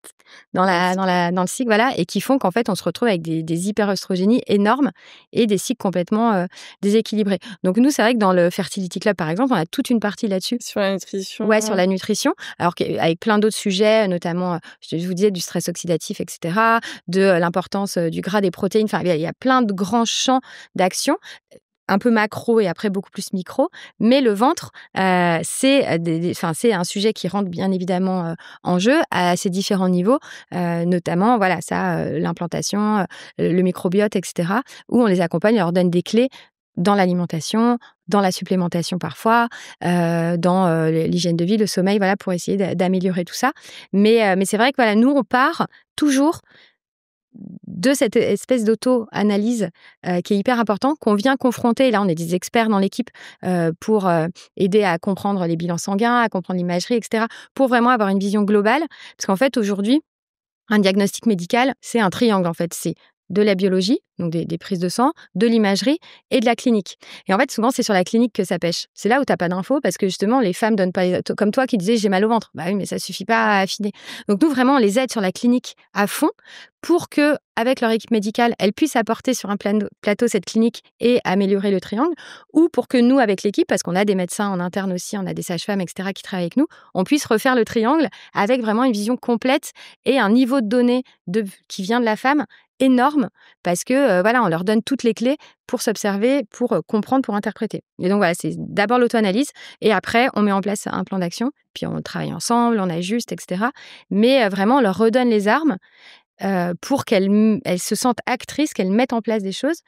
dans le cycle, voilà, et qui font qu'en fait, on se retrouve avec des hyperœstrogénies énormes et des cycles complètement déséquilibrés. Donc nous, c'est vrai que dans le Fertility Club, par exemple, on a toute une partie là-dessus. Sur la nutrition. Ouais, sur la nutrition. Alors qu'avec plein d'autres sujets, notamment, je vous disais, du stress oxydatif, etc., de l'importance du gras, des protéines. Enfin, il y a plein de grands champs d'action. un peu macro et après beaucoup plus micro. Mais le ventre, c'est un sujet qui rentre bien évidemment en jeu à ces différents niveaux, notamment voilà l'implantation, le microbiote, etc. Où on les accompagne, on leur donne des clés dans l'alimentation, dans la supplémentation parfois, dans l'hygiène de vie, le sommeil, voilà, pour essayer d'améliorer tout ça. Mais c'est vrai que voilà, nous, on part toujours de cette espèce d'auto-analyse qui est hyper importante, qu'on vient confronter. Et là, on est des experts dans l'équipe pour aider à comprendre les bilans sanguins, à comprendre l'imagerie, etc., pour vraiment avoir une vision globale. Parce qu'en fait, aujourd'hui, un diagnostic médical, c'est un triangle, en fait. C'est de la biologie, donc des prises de sang, de l'imagerie et de la clinique. Et en fait, souvent, c'est sur la clinique que ça pêche. C'est là où tu n'as pas d'infos parce que justement, les femmes donnent pas, comme toi qui disais, j'ai mal au ventre. Bah oui, mais ça suffit pas à affiner. Donc nous, vraiment, on les aide sur la clinique à fond pour que, avec leur équipe médicale, elles puissent apporter sur un plateau cette clinique et améliorer le triangle, ou pour que nous, avec l'équipe, parce qu'on a des médecins en interne aussi, on a des sages-femmes, etc., qui travaillent avec nous, on puisse refaire le triangle avec vraiment une vision complète et un niveau de données qui vient de la femme énorme, parce que voilà, on leur donne toutes les clés pour s'observer, pour comprendre, pour interpréter. Et donc voilà, c'est d'abord l'auto-analyse et après on met en place un plan d'action, puis on travaille ensemble, on ajuste, etc. Mais vraiment, on leur redonne les armes pour qu'elles se sentent actrices, qu'elles mettent en place des choses,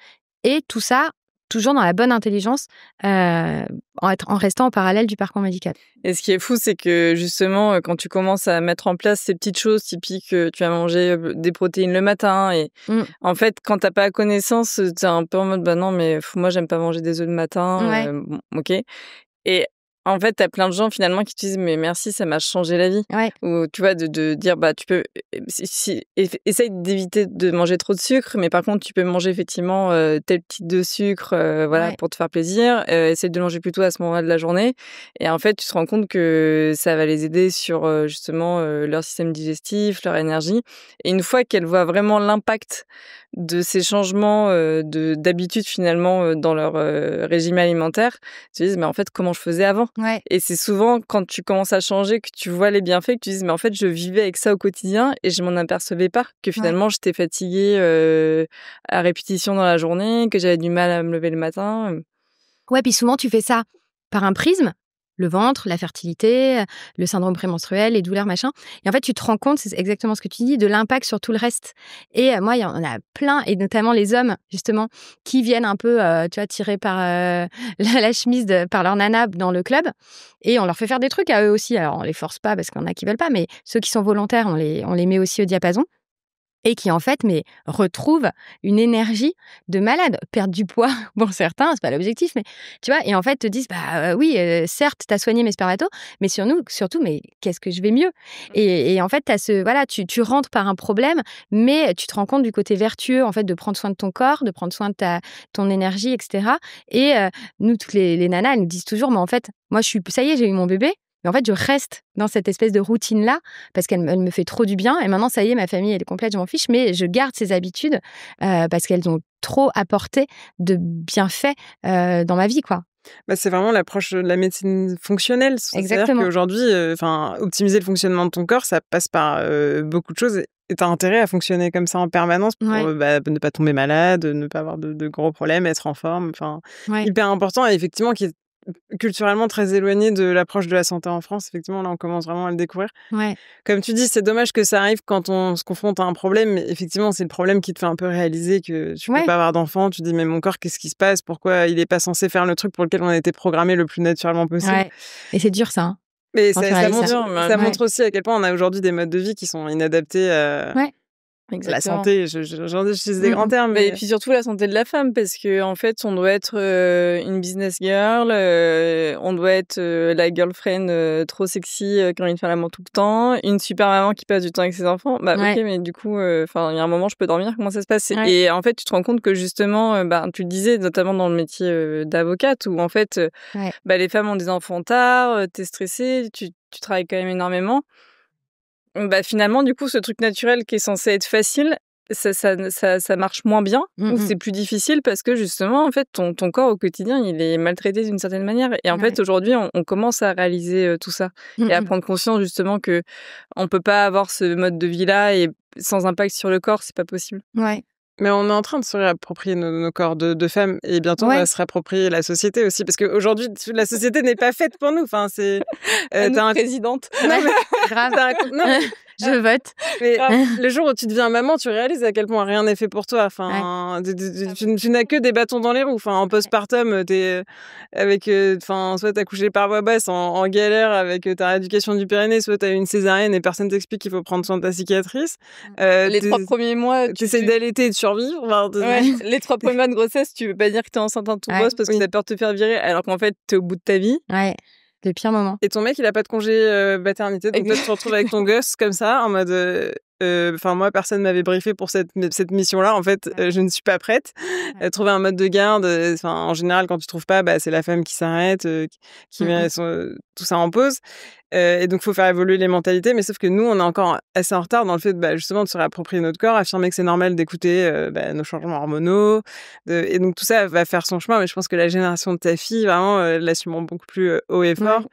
et tout ça toujours dans la bonne intelligence, en restant en parallèle du parcours médical. Et ce qui est fou, c'est que justement, quand tu commences à mettre en place ces petites choses typiques, tu vas manger des protéines le matin, et en fait, quand t'as pas connaissance, t'es un peu en mode, bah non, mais moi, j'aime pas manger des œufs le matin, bon, ok. Et en fait, t'as plein de gens finalement qui te disent mais merci, ça m'a changé la vie. Ouais. Ou tu vois, de dire bah tu peux essaye d'éviter de manger trop de sucre, mais par contre tu peux manger effectivement tel type de sucre, voilà, pour te faire plaisir. Essaye de manger plutôt à ce moment-là de la journée. Et en fait, tu te rends compte que ça va les aider sur justement leur système digestif, leur énergie. Et une fois qu'elles voient vraiment l'impact de ces changements d'habitude finalement dans leur régime alimentaire, tu te dis mais en fait comment je faisais avant. Ouais. Et c'est souvent quand tu commences à changer que tu vois les bienfaits, que tu dis mais en fait je vivais avec ça au quotidien et je m'en apercevais pas, que finalement j'étais fatiguée à répétition dans la journée, que j'avais du mal à me lever le matin. Ouais, puis souvent tu fais ça par un prisme, le ventre, la fertilité, le syndrome prémenstruel, les douleurs, machin. Et en fait, tu te rends compte, c'est exactement ce que tu dis, de l'impact sur tout le reste. Et moi, il y en a plein, et notamment les hommes, justement, qui viennent un peu, tu vois, tirés par la chemise par leur nana dans le club. Et on leur fait faire des trucs à eux aussi. Alors, on les force pas parce qu'il y en a qui veulent pas, mais ceux qui sont volontaires, on les met aussi au diapason. Et qui, en fait, retrouvent une énergie de malade. Perdre du poids, pour certains, c'est pas l'objectif, mais tu vois, et en fait, te disent, oui, certes, t'as soigné mes spermatos, mais surtout, mais qu'est-ce que je vais mieux? Et en fait, tu rentres par un problème, mais tu te rends compte du côté vertueux, en fait, de prendre soin de ton corps, de prendre soin de ton énergie, etc. Et nous, toutes les nanas, elles nous disent toujours, mais en fait, moi, ça y est, j'ai eu mon bébé. Mais en fait, je reste dans cette espèce de routine-là parce qu'elle me fait trop du bien. Et maintenant, ça y est, ma famille, elle est complète, je m'en fiche. Mais je garde ces habitudes parce qu'elles ont trop apporté de bienfaits dans ma vie, quoi. Bah, c'est vraiment l'approche de la médecine fonctionnelle. Exactement. C'est-à-dire qu'aujourd'hui, optimiser le fonctionnement de ton corps, ça passe par beaucoup de choses. Et tu as intérêt à fonctionner comme ça en permanence pour ne pas tomber malade, ne pas avoir de gros problèmes, être en forme. Hyper important. Et effectivement, qui est culturellement très éloigné de l'approche de la santé en France. Effectivement, là, on commence vraiment à le découvrir. Ouais. Comme tu dis, c'est dommage que ça arrive quand on se confronte à un problème. Mais effectivement, c'est le problème qui te fait un peu réaliser que tu peux pas avoir d'enfant. Tu dis, mais mon corps, qu'est-ce qui se passe? Pourquoi il est pas censé faire le truc pour lequel on a été programmé le plus naturellement possible? Ouais. Et c'est dur, ça. Hein. Mais ça montre aussi à quel point on a aujourd'hui des modes de vie qui sont inadaptés à la santé. J'utilise des grands termes. Et puis surtout la santé de la femme, parce que en fait, on doit être une business girl, on doit être la girlfriend trop sexy qui a envie de faire l'amour tout le temps, une super maman qui passe du temps avec ses enfants. Ok, mais du coup, il y a un moment, je peux dormir. Comment ça se passe? Et en fait, tu te rends compte que justement, tu le disais, notamment dans le métier d'avocate, où en fait, les femmes ont des enfants tard, t'es stressée, tu travailles quand même énormément. Finalement, du coup, ce truc naturel qui est censé être facile, ça marche moins bien, ou c'est plus difficile parce que justement, en fait, ton corps au quotidien, il est maltraité d'une certaine manière. Et en fait, aujourd'hui, on commence à réaliser tout ça et à prendre conscience justement que on peut pas avoir ce mode de vie-là et sans impact sur le corps, c'est pas possible. Ouais. Mais on est en train de se réapproprier nos corps de femmes et bientôt on va se réapproprier la société aussi parce qu'aujourd'hui la société n'est pas faite pour nous. Enfin c'est t'as présidente. Non, mais... grave. Je vote. Mais le jour où tu deviens maman, tu réalises à quel point rien n'est fait pour toi. Enfin, tu n'as que des bâtons dans les roues. Enfin, en postpartum, t'es avec, soit t'as couché par voie basse en galère avec ta rééducation du périnée, soit t'as eu une césarienne et personne t'explique qu'il faut prendre soin de ta cicatrice. Les 3 premiers mois, t'essayes d'allaiter et de survivre. Les 3 premiers mois de grossesse, tu veux pas dire que t'es enceinte à ton boss parce que t'as peur de te faire virer, alors qu'en fait, t'es au bout de ta vie. Ouais. Le pire moment. Et ton mec, il a pas de congé maternité, donc toi, tu te retrouves avec ton gosse comme ça, en mode... moi, personne m'avait briefé pour cette mission-là. En fait, je ne suis pas prête. Trouver un mode de garde, en général, quand tu trouves pas, c'est la femme qui s'arrête, qui met tout ça en pause. Et donc, il faut faire évoluer les mentalités. Mais sauf que nous, on est encore assez en retard dans le fait justement de se réapproprier notre corps, affirmer que c'est normal d'écouter nos changements hormonaux. Et donc, tout ça va faire son chemin. Mais je pense que la génération de ta fille, vraiment, l'assumeront beaucoup plus haut et fort.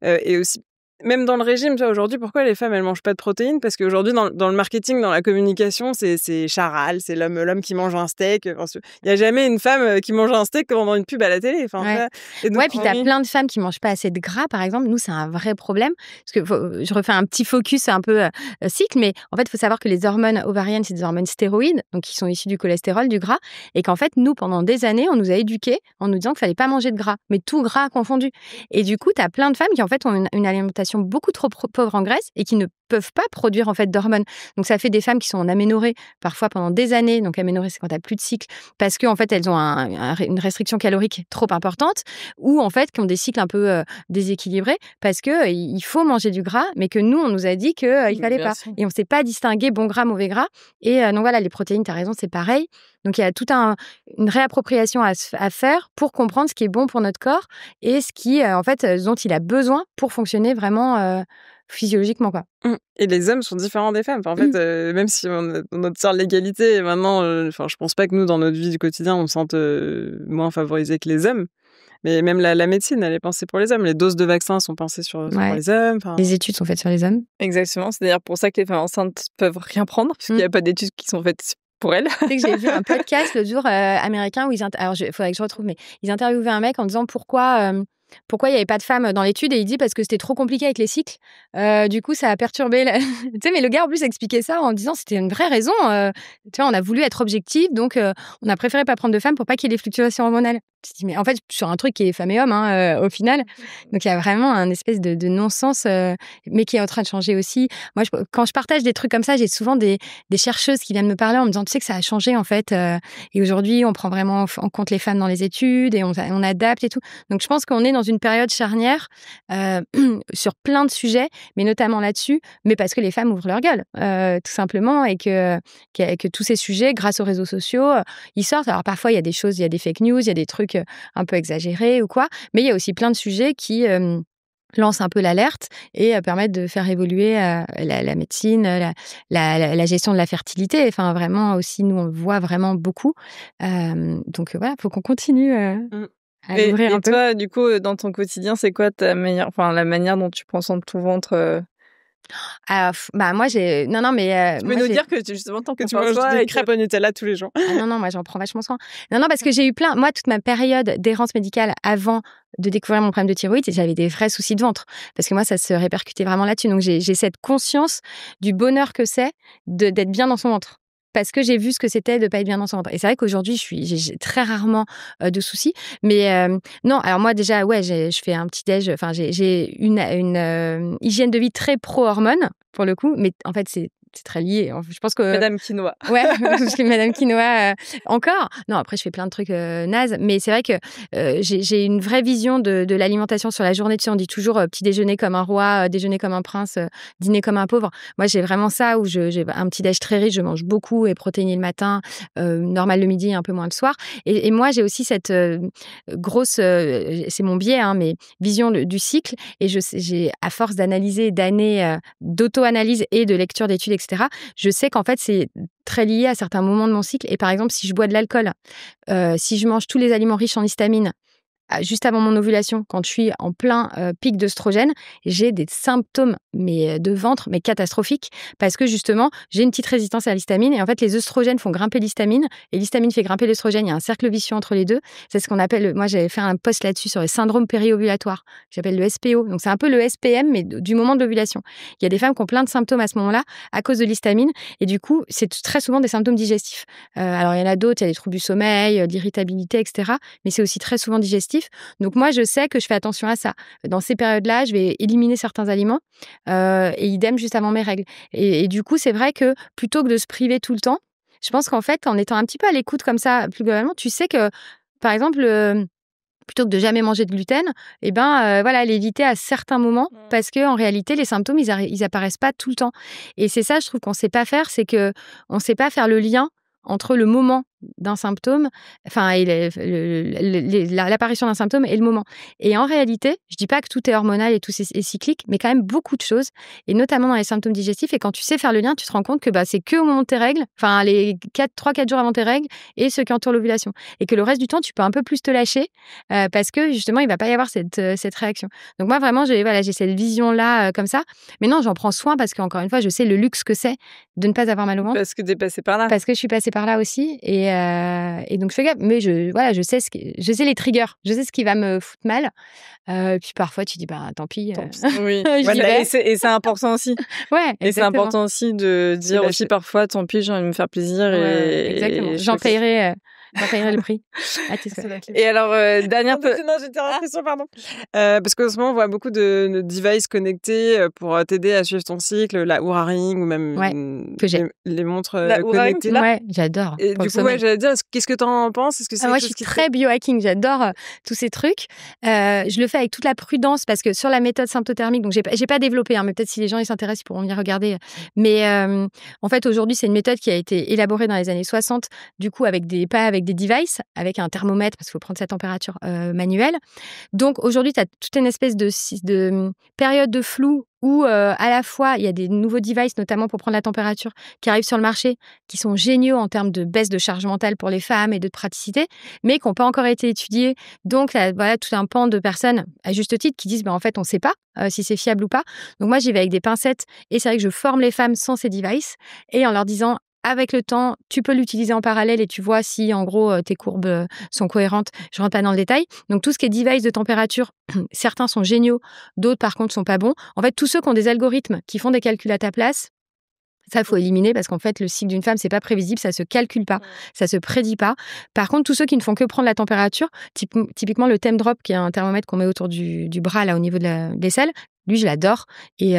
Et aussi, même dans le régime, tu vois, aujourd'hui, pourquoi les femmes, elles mangent pas de protéines? Parce qu'aujourd'hui, dans le marketing, dans la communication, c'est charal, c'est l'homme qui mange un steak. Il y a jamais une femme qui mange un steak pendant une pub à la télé. Et donc, puis t'as plein de femmes qui mangent pas assez de gras, par exemple. Nous, c'est un vrai problème. Parce que je refais un petit focus un peu cycle, mais en fait, il faut savoir que les hormones ovariennes, c'est des hormones stéroïdes, donc qui sont issues du cholestérol, du gras. Et qu'en fait, nous, pendant des années, on nous a éduqués en nous disant qu'il fallait pas manger de gras, mais tout gras confondu. Et du coup, t'as plein de femmes qui, en fait, ont une alimentation beaucoup trop pauvre en graisse et qui ne peuvent pas produire en fait d'hormones. Donc ça fait des femmes qui sont en aménorrhée parfois pendant des années. Donc aménorrhée, c'est quand tu n'as plus de cycle parce que en fait elles ont une restriction calorique trop importante ou en fait qui ont des cycles un peu déséquilibrés parce que il faut manger du gras, mais que nous on nous a dit que il fallait pas et on sait pas distinguer bon gras mauvais gras. Et donc voilà, les protéines, tu as raison, c'est pareil. Donc il y a toute une réappropriation à faire pour comprendre ce qui est bon pour notre corps et ce qui en fait dont il a besoin pour fonctionner vraiment physiologiquement, quoi. Et les hommes sont différents des femmes. En fait, même si on observe l'égalité, maintenant, je pense pas que nous, dans notre vie du quotidien, on se sente moins favorisés que les hommes. Mais même la médecine, elle est pensée pour les hommes. Les doses de vaccins sont pensées sur les hommes. Les études sont faites sur les hommes. Exactement. C'est d'ailleurs pour ça que les femmes enceintes peuvent rien prendre, puisqu'il n'y a pas d'études qui sont faites pour elles. Tu sais que j'ai vu un podcast l'autre jour américain où alors il faudrait que je retrouve, mais ils interviewaient un mec en disant pourquoi il n'y avait pas de femmes dans l'étude, et il dit parce que c'était trop compliqué avec les cycles. Du coup, ça a perturbé. Tu sais, mais le gars en plus expliquait ça en disant c'était une vraie raison. Tu vois, on a voulu être objectif, donc on a préféré pas prendre de femmes pour pas qu'il y ait des fluctuations hormonales. Je dis, mais en fait, sur un truc qui est femmes et hommes, au final. Donc il y a vraiment un espèce de non-sens, mais qui est en train de changer aussi. Moi, quand je partage des trucs comme ça, j'ai souvent des chercheuses qui viennent me parler en me disant, tu sais que ça a changé en fait. Et aujourd'hui, on prend vraiment en compte les femmes dans les études et on adapte et tout. Donc je pense qu'on est dans une période charnière sur plein de sujets, mais notamment là-dessus, mais parce que les femmes ouvrent leur gueule, tout simplement, et que tous ces sujets, grâce aux réseaux sociaux, ils sortent. Alors parfois, il y a des choses, il y a des fake news, il y a des trucs un peu exagérés ou quoi, mais il y a aussi plein de sujets qui lancent un peu l'alerte et permettent de faire évoluer la médecine, la gestion de la fertilité. Enfin, vraiment aussi, nous, on le voit vraiment beaucoup. Donc voilà, il faut qu'on continue à ouvrir un peu. Et toi, du coup, dans ton quotidien, c'est quoi la manière dont tu prends soin de ton ventre moi j'ai tu peux nous dire que justement que tu manges des crêpes au Nutella tous les jours. Non, moi j'en prends vachement soin. Non, parce que j'ai eu toute ma période d'errance médicale avant de découvrir mon problème de thyroïde, j'avais des vrais soucis de ventre parce que moi ça se répercutait vraiment là-dessus. Donc j'ai cette conscience du bonheur que c'est d'être bien dans son ventre. Parce que j'ai vu ce que c'était de pas être bien dans son ventre. Et c'est vrai qu'aujourd'hui, j'ai très rarement de soucis. Mais non, alors moi déjà, je fais un petit déj. Enfin, j'ai une hygiène de vie très pro-hormones, pour le coup. Mais en fait, c'est très lié. Je pense que... Madame Quinoa. Ouais, je suis Madame Quinoa encore. Non, après, je fais plein de trucs nazes. Mais c'est vrai que j'ai une vraie vision de l'alimentation sur la journée. Tu sais, on dit toujours petit déjeuner comme un roi, déjeuner comme un prince, dîner comme un pauvre. Moi, j'ai vraiment ça où j'ai un petit déj très riche. Je mange beaucoup et protéiné le matin, normal le midi et un peu moins le soir. Et moi, j'ai aussi cette grosse... c'est mon biais, mais vision du cycle. Et j'ai, à force d'analyser d'années d'auto-analyse et de lecture d'études, etc., je sais qu'en fait, c'est très lié à certains moments de mon cycle. Et par exemple, si je bois de l'alcool, si je mange tous les aliments riches en histamine, juste avant mon ovulation, quand je suis en plein pic d'œstrogène, j'ai des symptômes de ventre, mais catastrophiques, parce que justement, j'ai une petite résistance à l'histamine. Et en fait, les œstrogènes font grimper l'histamine, et l'histamine fait grimper l'œstrogène. Il y a un cercle vicieux entre les deux. C'est ce qu'on appelle, moi j'avais fait un post là-dessus sur le syndrome périovulatoire, que j'appelle le SPO. Donc c'est un peu le SPM, mais du moment de l'ovulation. Il y a des femmes qui ont plein de symptômes à ce moment-là, à cause de l'histamine, et du coup, c'est très souvent des symptômes digestifs. Alors il y en a d'autres, il y a des troubles du sommeil, de l'irritabilité, etc. Mais c'est aussi très souvent digestif. Donc moi, je sais que je fais attention à ça. Dans ces périodes-là, je vais éliminer certains aliments et idem juste avant mes règles. Et du coup, c'est vrai que plutôt que de se priver tout le temps, je pense qu'en fait, en étant un petit peu à l'écoute comme ça, plus globalement, tu sais que, par exemple, plutôt que de jamais manger de gluten, voilà, l'éviter à certains moments parce que en réalité, les symptômes, ils apparaissent pas tout le temps. Et c'est ça, je trouve qu'on sait pas faire, c'est que on sait pas faire le lien entre le moment d'un symptôme, et l'apparition d'un symptôme et le moment. Et en réalité, je dis pas que tout est hormonal et tout est cyclique, mais quand même beaucoup de choses, et notamment dans les symptômes digestifs. Et quand tu sais faire le lien, tu te rends compte que c'est que au moment de tes règles, les 3-4 jours avant tes règles, et ce qui entoure l'ovulation. Et que le reste du temps, tu peux un peu plus te lâcher parce que justement, il va pas y avoir cette réaction. Donc moi, vraiment, j'ai cette vision-là comme ça. Mais non, j'en prends soin parce qu'encore une fois, je sais le luxe que c'est de ne pas avoir mal au ventre. Parce que tu es passée par là. Parce que je suis passée par là aussi. Et donc, je fais gaffe. Mais je sais les triggers. Je sais ce qui va me foutre mal. Puis parfois, tu dis, tant pis. Oui. Et c'est important aussi. Ouais, et c'est important aussi de dire aussi parfois, tant pis, j'ai envie de me faire plaisir. Ouais, exactement. J'en payerai le prix. Et alors, dernière... Non, j'étais en question, pardon. Parce qu'en ce moment, on voit beaucoup de devices connectés pour t'aider à suivre ton cycle, la Oura Ring ou même que j'ai. Les montres connectées. Ouais, j'adore. Et du coup, j'allais dire, qu'est-ce que t'en penses? Est-ce que c'est moi, je suis très biohacking. J'adore tous ces trucs. Je le fais avec toute la prudence parce que sur la méthode symptothermique, donc j'ai pas développé, mais peut-être si les gens ils s'intéressent, ils pourront venir regarder. Mais en fait, aujourd'hui, c'est une méthode qui a été élaborée dans les années 60, du coup, pas avec des devices, avec un thermomètre, parce qu'il faut prendre sa température manuelle. Donc, aujourd'hui, tu as toute une espèce de période de flou où, à la fois, il y a des nouveaux devices, notamment pour prendre la température, qui arrivent sur le marché, qui sont géniaux en termes de baisse de charge mentale pour les femmes et de praticité, mais qui n'ont pas encore été étudiés. Donc, voilà, tout un pan de personnes, à juste titre, qui disent, en fait, on ne sait pas si c'est fiable ou pas. Donc, moi, j'y vais avec des pincettes, et c'est vrai que je forme les femmes sans ces devices, et en leur disant, avec le temps, tu peux l'utiliser en parallèle et tu vois si, en gros, tes courbes sont cohérentes. Je rentre pas dans le détail. Donc, tout ce qui est device de température, certains sont géniaux, d'autres, par contre, sont pas bons. En fait, tous ceux qui ont des algorithmes qui font des calculs à ta place, ça, il faut éliminer parce qu'en fait, le cycle d'une femme, c'est pas prévisible, ça se calcule pas, ça se prédit pas. Par contre, tous ceux qui ne font que prendre la température, typiquement le Thème Drop, qui est un thermomètre qu'on met autour du bras, là, au niveau de l'aisselle, lui, je l'adore et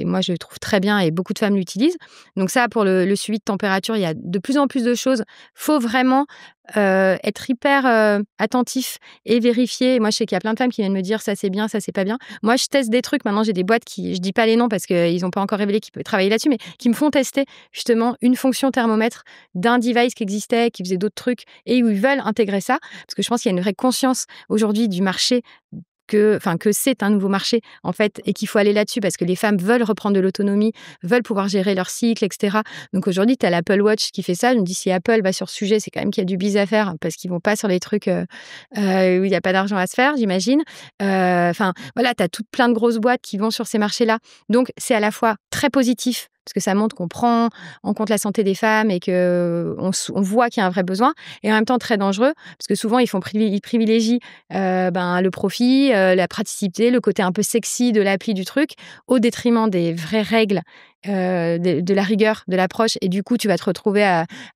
moi, je le trouve très bien et beaucoup de femmes l'utilisent. Donc ça, pour le suivi de température, il y a de plus en plus de choses. Faut vraiment être hyper attentif et vérifier. Moi, je sais qu'il y a plein de femmes qui viennent me dire ça c'est bien, ça c'est pas bien. Moi, je teste des trucs. Maintenant, j'ai des boîtes je dis pas les noms parce qu'ils n'ont pas encore révélé qu'ils peuvent travailler là-dessus, mais qui me font tester justement une fonction thermomètre d'un device qui existait, qui faisait d'autres trucs et où ils veulent intégrer ça. Parce que je pense qu'il y a une vraie conscience aujourd'hui du marché que c'est un nouveau marché, en fait, et qu'il faut aller là-dessus parce que les femmes veulent reprendre de l'autonomie, veulent pouvoir gérer leur cycle, etc. Donc aujourd'hui, tu as l'Apple Watch qui fait ça. Je me dis, si Apple va sur ce sujet, c'est quand même qu'il y a du biz à faire parce qu'ils vont pas sur les trucs où il n'y a pas d'argent à se faire, j'imagine. Voilà, tu as plein de grosses boîtes qui vont sur ces marchés-là. Donc, c'est à la fois très positif parce que ça montre qu'on prend en compte la santé des femmes et qu'on voit qu'il y a un vrai besoin, et en même temps très dangereux, parce que souvent, ils privilégient le profit, la praticité, le côté un peu sexy de l'appli du truc, au détriment des vraies règles, de la rigueur de l'approche, et du coup, tu vas te retrouver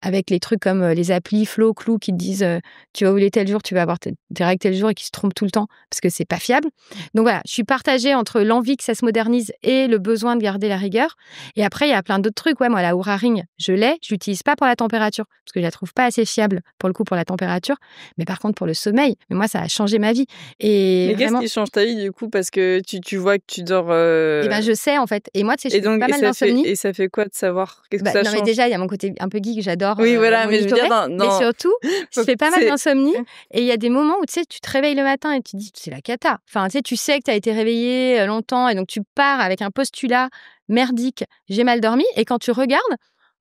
avec les trucs comme les applis Flow, Clou, qui te disent tu vas ovuler tel jour, tu vas avoir tes règles tel jour, et qui se trompent tout le temps, parce que c'est pas fiable. Donc voilà, je suis partagée entre l'envie que ça se modernise et le besoin de garder la rigueur. Et après, il y a plein d'autres trucs. Ouais, moi, la Oura Ring, je l'utilise pas pour la température, parce que je la trouve pas assez fiable, pour le coup, pour la température. Mais par contre, pour le sommeil, mais moi, ça a changé ma vie. Et mais vraiment... qu'est-ce qui change ta vie, du coup, parce que tu vois que tu dors... Et je sais, en fait. Et moi, tu sais, je fais pas mal d'insomnie. Et ça fait quoi de savoir? Qu'est-ce que ça change? Mais déjà, il y a mon côté un peu geek, j'adore. Oui, voilà, mais je veux dire, mais surtout, je fais pas mal d'insomnie. Et il y a des moments où, tu sais, tu te réveilles le matin et tu te dis, c'est la cata. Enfin, tu sais que tu as été réveillé longtemps, et donc tu pars avec un postulat merdique, j'ai mal dormi. Et quand tu regardes,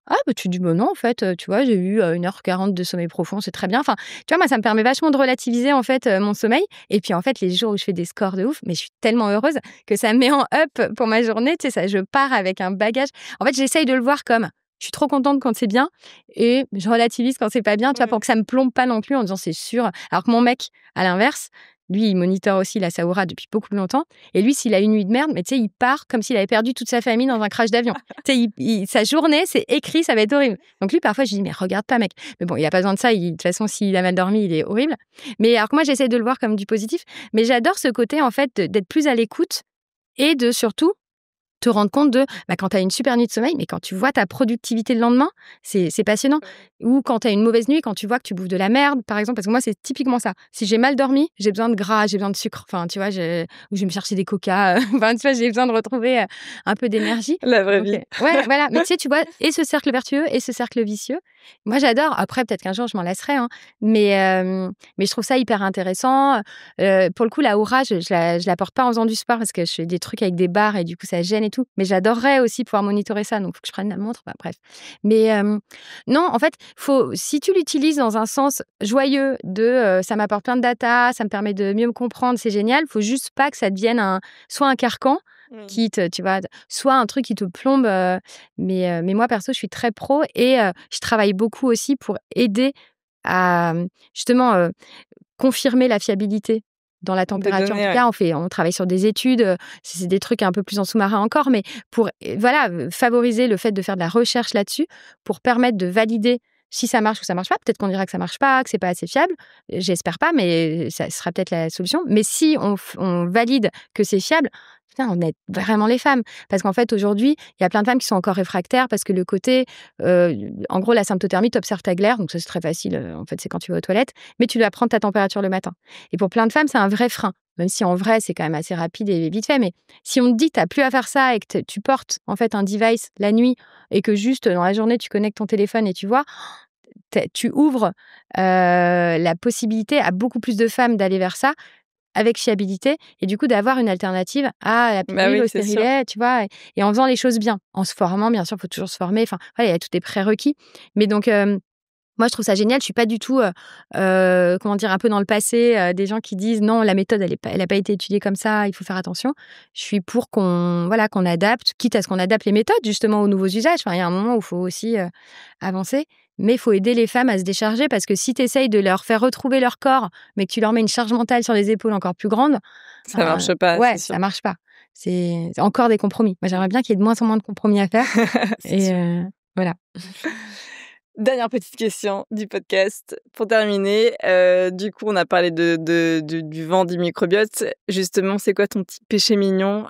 Ah, bah, tu dis, bah non, en fait, tu vois, j'ai eu 1h40 de sommeil profond, c'est très bien. Enfin, tu vois, moi, ça me permet vachement de relativiser, en fait, mon sommeil. Et puis, en fait, les jours où je fais des scores de ouf, mais je suis tellement heureuse que ça me met en up pour ma journée. Tu sais, ça, je pars avec un bagage. En fait, j'essaye de le voir comme je suis trop contente quand c'est bien et je relativise quand c'est pas bien, tu vois, pour que ça me plombe pas non plus en disant c'est sûr. Alors que mon mec, à l'inverse, lui, il monitore aussi la Saoura depuis beaucoup plus longtemps. Et lui, s'il a une nuit de merde, mais tu sais, il part comme s'il avait perdu toute sa famille dans un crash d'avion. Tu sais, sa journée, c'est écrit, ça va être horrible. Donc lui, parfois, je lui dis, mais regarde pas, mec. Mais bon, il a pas besoin de ça. De toute façon, s'il a mal dormi, il est horrible. Mais alors que moi, j'essaie de le voir comme du positif. Mais j'adore ce côté, en fait, d'être plus à l'écoute et de surtout te rendre compte de quand tu as une super nuit de sommeil, mais quand tu vois ta productivité le lendemain, c'est passionnant. Ou quand tu as une mauvaise nuit, quand tu vois que tu bouffes de la merde, par exemple, parce que moi, c'est typiquement ça. Si j'ai mal dormi, j'ai besoin de gras, j'ai besoin de sucre. Enfin, tu vois, ou je vais me chercher des coca. Enfin, tu vois, j'ai besoin de retrouver un peu d'énergie. La vraie vie. Ouais, voilà. Mais tu sais, tu vois, et ce cercle vertueux et ce cercle vicieux. Moi, j'adore. Après, peut-être qu'un jour, je m'en lasserai. Hein. Mais je trouve ça hyper intéressant. Pour le coup, la aura, je la porte pas en faisant du sport parce que je fais des trucs avec des barres et du coup, ça gêne et tout. Mais j'adorerais aussi pouvoir monitorer ça. Donc, il faut que je prenne la montre. Bah, bref. Mais non, en fait, si tu l'utilises dans un sens joyeux de ça m'apporte plein de data, ça me permet de mieux me comprendre, c'est génial. Il faut juste pas que ça devienne soit un carcan, tu vois, soit un truc qui te plombe. Mais moi, perso, je suis très pro et je travaille beaucoup aussi pour aider à justement confirmer la fiabilité dans la température. Données, en tout cas, on travaille sur des études, c'est des trucs un peu plus en sous-marin encore, mais pour favoriser le fait de faire de la recherche là-dessus, pour permettre de valider si ça marche ou ça marche pas. Peut-être qu'on dira que ça marche pas, que c'est pas assez fiable. J'espère pas, mais ça sera peut-être la solution. Mais si on valide que c'est fiable, putain, on aide vraiment les femmes. Parce qu'en fait, aujourd'hui, il y a plein de femmes qui sont encore réfractaires parce que le côté, en gros, la symptothermie, tu observes ta glaire, donc ça c'est très facile. En fait, c'est quand tu vas aux toilettes, mais tu dois prendre ta température le matin. Et pour plein de femmes, c'est un vrai frein. Même si en vrai, c'est quand même assez rapide et vite fait. Mais si on te dit que tu n'as plus à faire ça et que tu portes en fait un device la nuit et que juste dans la journée, tu connectes ton téléphone et tu vois, tu ouvres la possibilité à beaucoup plus de femmes d'aller vers ça avec fiabilité et du coup d'avoir une alternative à la pilule, au stérilet, tu vois, et en faisant les choses bien, en se formant, bien sûr, il faut toujours se former. Enfin, voilà, il y a tous les prérequis. Mais donc, moi, je trouve ça génial. Je suis pas du tout, comment dire, un peu dans le passé, des gens qui disent non, la méthode, elle a pas été étudiée comme ça, il faut faire attention. Je suis pour qu'on adapte, quitte à ce qu'on adapte les méthodes justement aux nouveaux usages. Enfin, il y a un moment où il faut aussi avancer. Mais il faut aider les femmes à se décharger parce que si tu essayes de leur faire retrouver leur corps, mais que tu leur mets une charge mentale sur les épaules encore plus grande, ça marche pas. Ouais, ça marche pas. C'est encore des compromis. Moi, j'aimerais bien qu'il y ait de moins en moins de compromis à faire. Et voilà. Dernière petite question du podcast pour terminer. Du coup, on a parlé du vent du microbiote. Justement, c'est quoi ton petit péché mignon,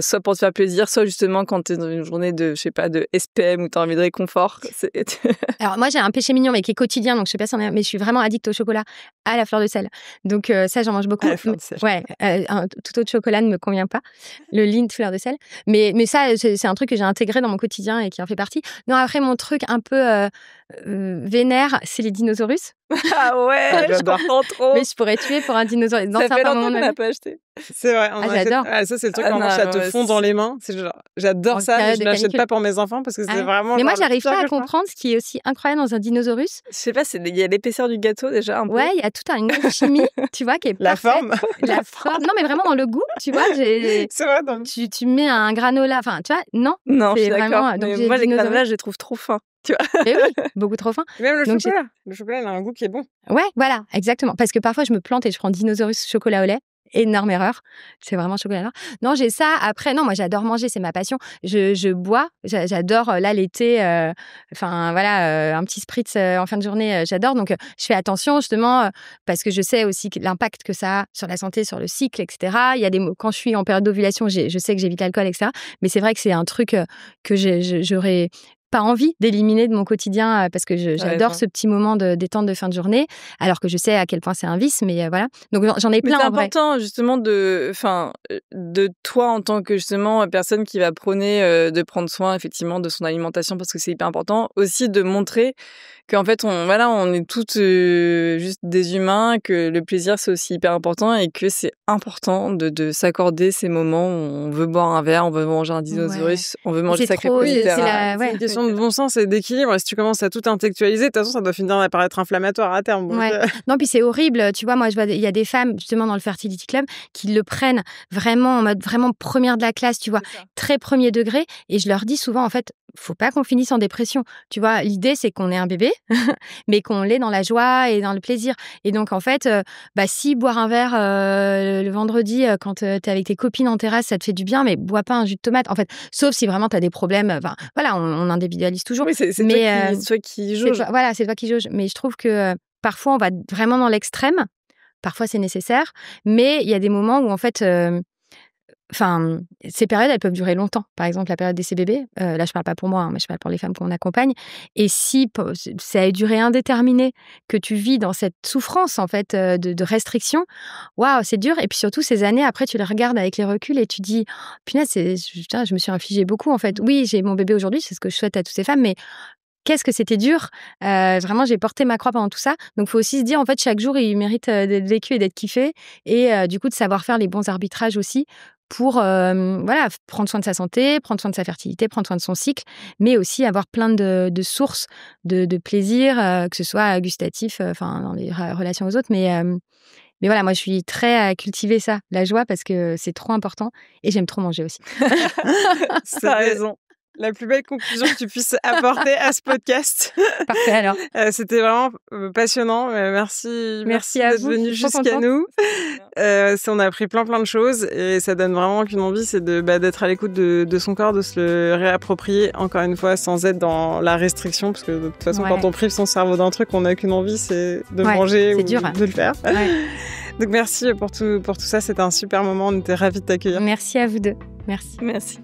soit pour te faire plaisir, soit justement quand tu es dans une journée de, je sais pas, de SPM où tu as envie de réconfort. Alors moi, j'ai un péché mignon mais qui est quotidien, donc je sais pas si on est, mais je suis vraiment addict au chocolat, à la fleur de sel. Donc ça, j'en mange beaucoup. À la fleur de sel. Ouais, tout autre chocolat ne me convient pas. Le Lindt fleur de sel. Mais ça, c'est un truc que j'ai intégré dans mon quotidien et qui en fait partie. Non, après mon truc un peu vénère, c'est les dinosaures. Ah ouais, j'adore trop. Mais je pourrais tuer pour un dinosaure. Dans ça fait longtemps qu'on n'a pas acheté. C'est vrai. J'adore. Ça, c'est le truc quand ça te fond dans les mains. C'est genre, j'adore ça, mais je ne l'achète pas pour mes enfants parce que c'est vraiment. Mais moi, j'arrive pas à comprendre ce qui est aussi incroyable dans un dinosaure. Je sais pas, il y a l'épaisseur du gâteau déjà. Un peu. Ouais, il y a toute une chimie, tu vois, qui est la parfaite. forme. La forme. Non, mais vraiment dans le goût, tu vois. C'est vrai. Tu mets un granola, enfin, tu vois, non. Non, je suis vraiment. D'accord. Moi, les granolas, je les trouve trop fins. Tu vois. Et oui, beaucoup trop fin. Même le chocolat. Le chocolat, il a un goût qui est bon. Ouais, voilà, exactement. Parce que parfois, je me plante et je prends dinosaure chocolat au lait. Énorme erreur. C'est vraiment chocolat noir. Non, j'ai ça. Après, non, moi, j'adore manger. C'est ma passion. Je bois. J'adore, là, l'été. Enfin, voilà, un petit spritz en fin de journée. J'adore. Donc, je fais attention, justement, parce que je sais aussi l'impact que ça a sur la santé, sur le cycle, etc. Il y a quand je suis en période d'ovulation, je sais que j'évite l'alcool, etc. Mais c'est vrai que c'est un truc que j'aurais pas envie d'éliminer de mon quotidien parce que j'adore ce petit moment de détente de fin de journée, alors que je sais à quel point c'est un vice, mais voilà. Donc j'en ai plein en vrai. C'est important justement de toi en tant que justement personne qui va prôner de prendre soin effectivement de son alimentation parce que c'est hyper important, aussi de montrer qu'en fait on est toutes juste des humains, que le plaisir c'est aussi hyper important et que c'est important de s'accorder ces moments où on veut boire un verre, on veut manger un dinosaurus, on veut manger sacré. C'est une question question de bon sens et d'équilibre. Et si tu commences à tout intellectualiser, de toute façon, ça doit finir par être inflammatoire à terme. Donc, Non, puis c'est horrible. Tu vois, moi, je vois, il y a des femmes, justement, dans le Fertility Club, qui le prennent vraiment en mode vraiment première de la classe, tu vois, très premier degré. Et je leur dis souvent, en fait, faut pas qu'on finisse en dépression. Tu vois, l'idée, c'est qu'on ait un bébé, mais qu'on l'ait dans la joie et dans le plaisir. Et donc, en fait, si boire un verre le vendredi, quand t'es avec tes copines en terrasse, ça te fait du bien, mais bois pas un jus de tomate. En fait, sauf si vraiment t'as des problèmes. Enfin, voilà, on individualise toujours. Oui, c'est toi qui jauge. Voilà, c'est toi qui jauge. Mais je trouve que parfois, on va vraiment dans l'extrême. Parfois, c'est nécessaire. Mais il y a des moments où, en fait, ces périodes, elles peuvent durer longtemps. Par exemple, la période des CBB, là, je parle pas pour moi, hein, mais je parle pour les femmes qu'on accompagne. Et si ça a duré indéterminé, que tu vis dans cette souffrance, en fait, de restriction, waouh, c'est dur. Et puis surtout, ces années, après, tu les regardes avec les reculs et tu dis, punaise, putain, je me suis infligé beaucoup, en fait. Oui, j'ai mon bébé aujourd'hui, c'est ce que je souhaite à toutes ces femmes, mais qu'est-ce que c'était dur. Vraiment, j'ai porté ma croix pendant tout ça. Donc, il faut aussi se dire, en fait, chaque jour, il mérite d'être vécu et d'être kiffé. Et du coup, de savoir faire les bons arbitrages aussi pour prendre soin de sa santé, prendre soin de sa fertilité, prendre soin de son cycle, mais aussi avoir plein de sources de plaisir, que ce soit gustatif, dans les relations aux autres. Mais voilà, moi, je suis très à cultiver ça, la joie, parce que c'est trop important. Et j'aime trop manger aussi. T'as raison. La plus belle conclusion que tu puisses apporter à ce podcast. Parfait, alors. C'était vraiment passionnant. Merci d'être venu jusqu'à nous. On a appris plein de choses et ça donne vraiment qu'une envie, c'est d'être à l'écoute de son corps, de se le réapproprier, encore une fois, sans être dans la restriction, parce que de toute façon, quand on prive son cerveau d'un truc, on n'a qu'une envie, c'est de manger ou dur. De le faire. Ouais. Donc merci pour tout ça, c'était un super moment, on était ravis de t'accueillir. Merci à vous deux. Merci. Merci.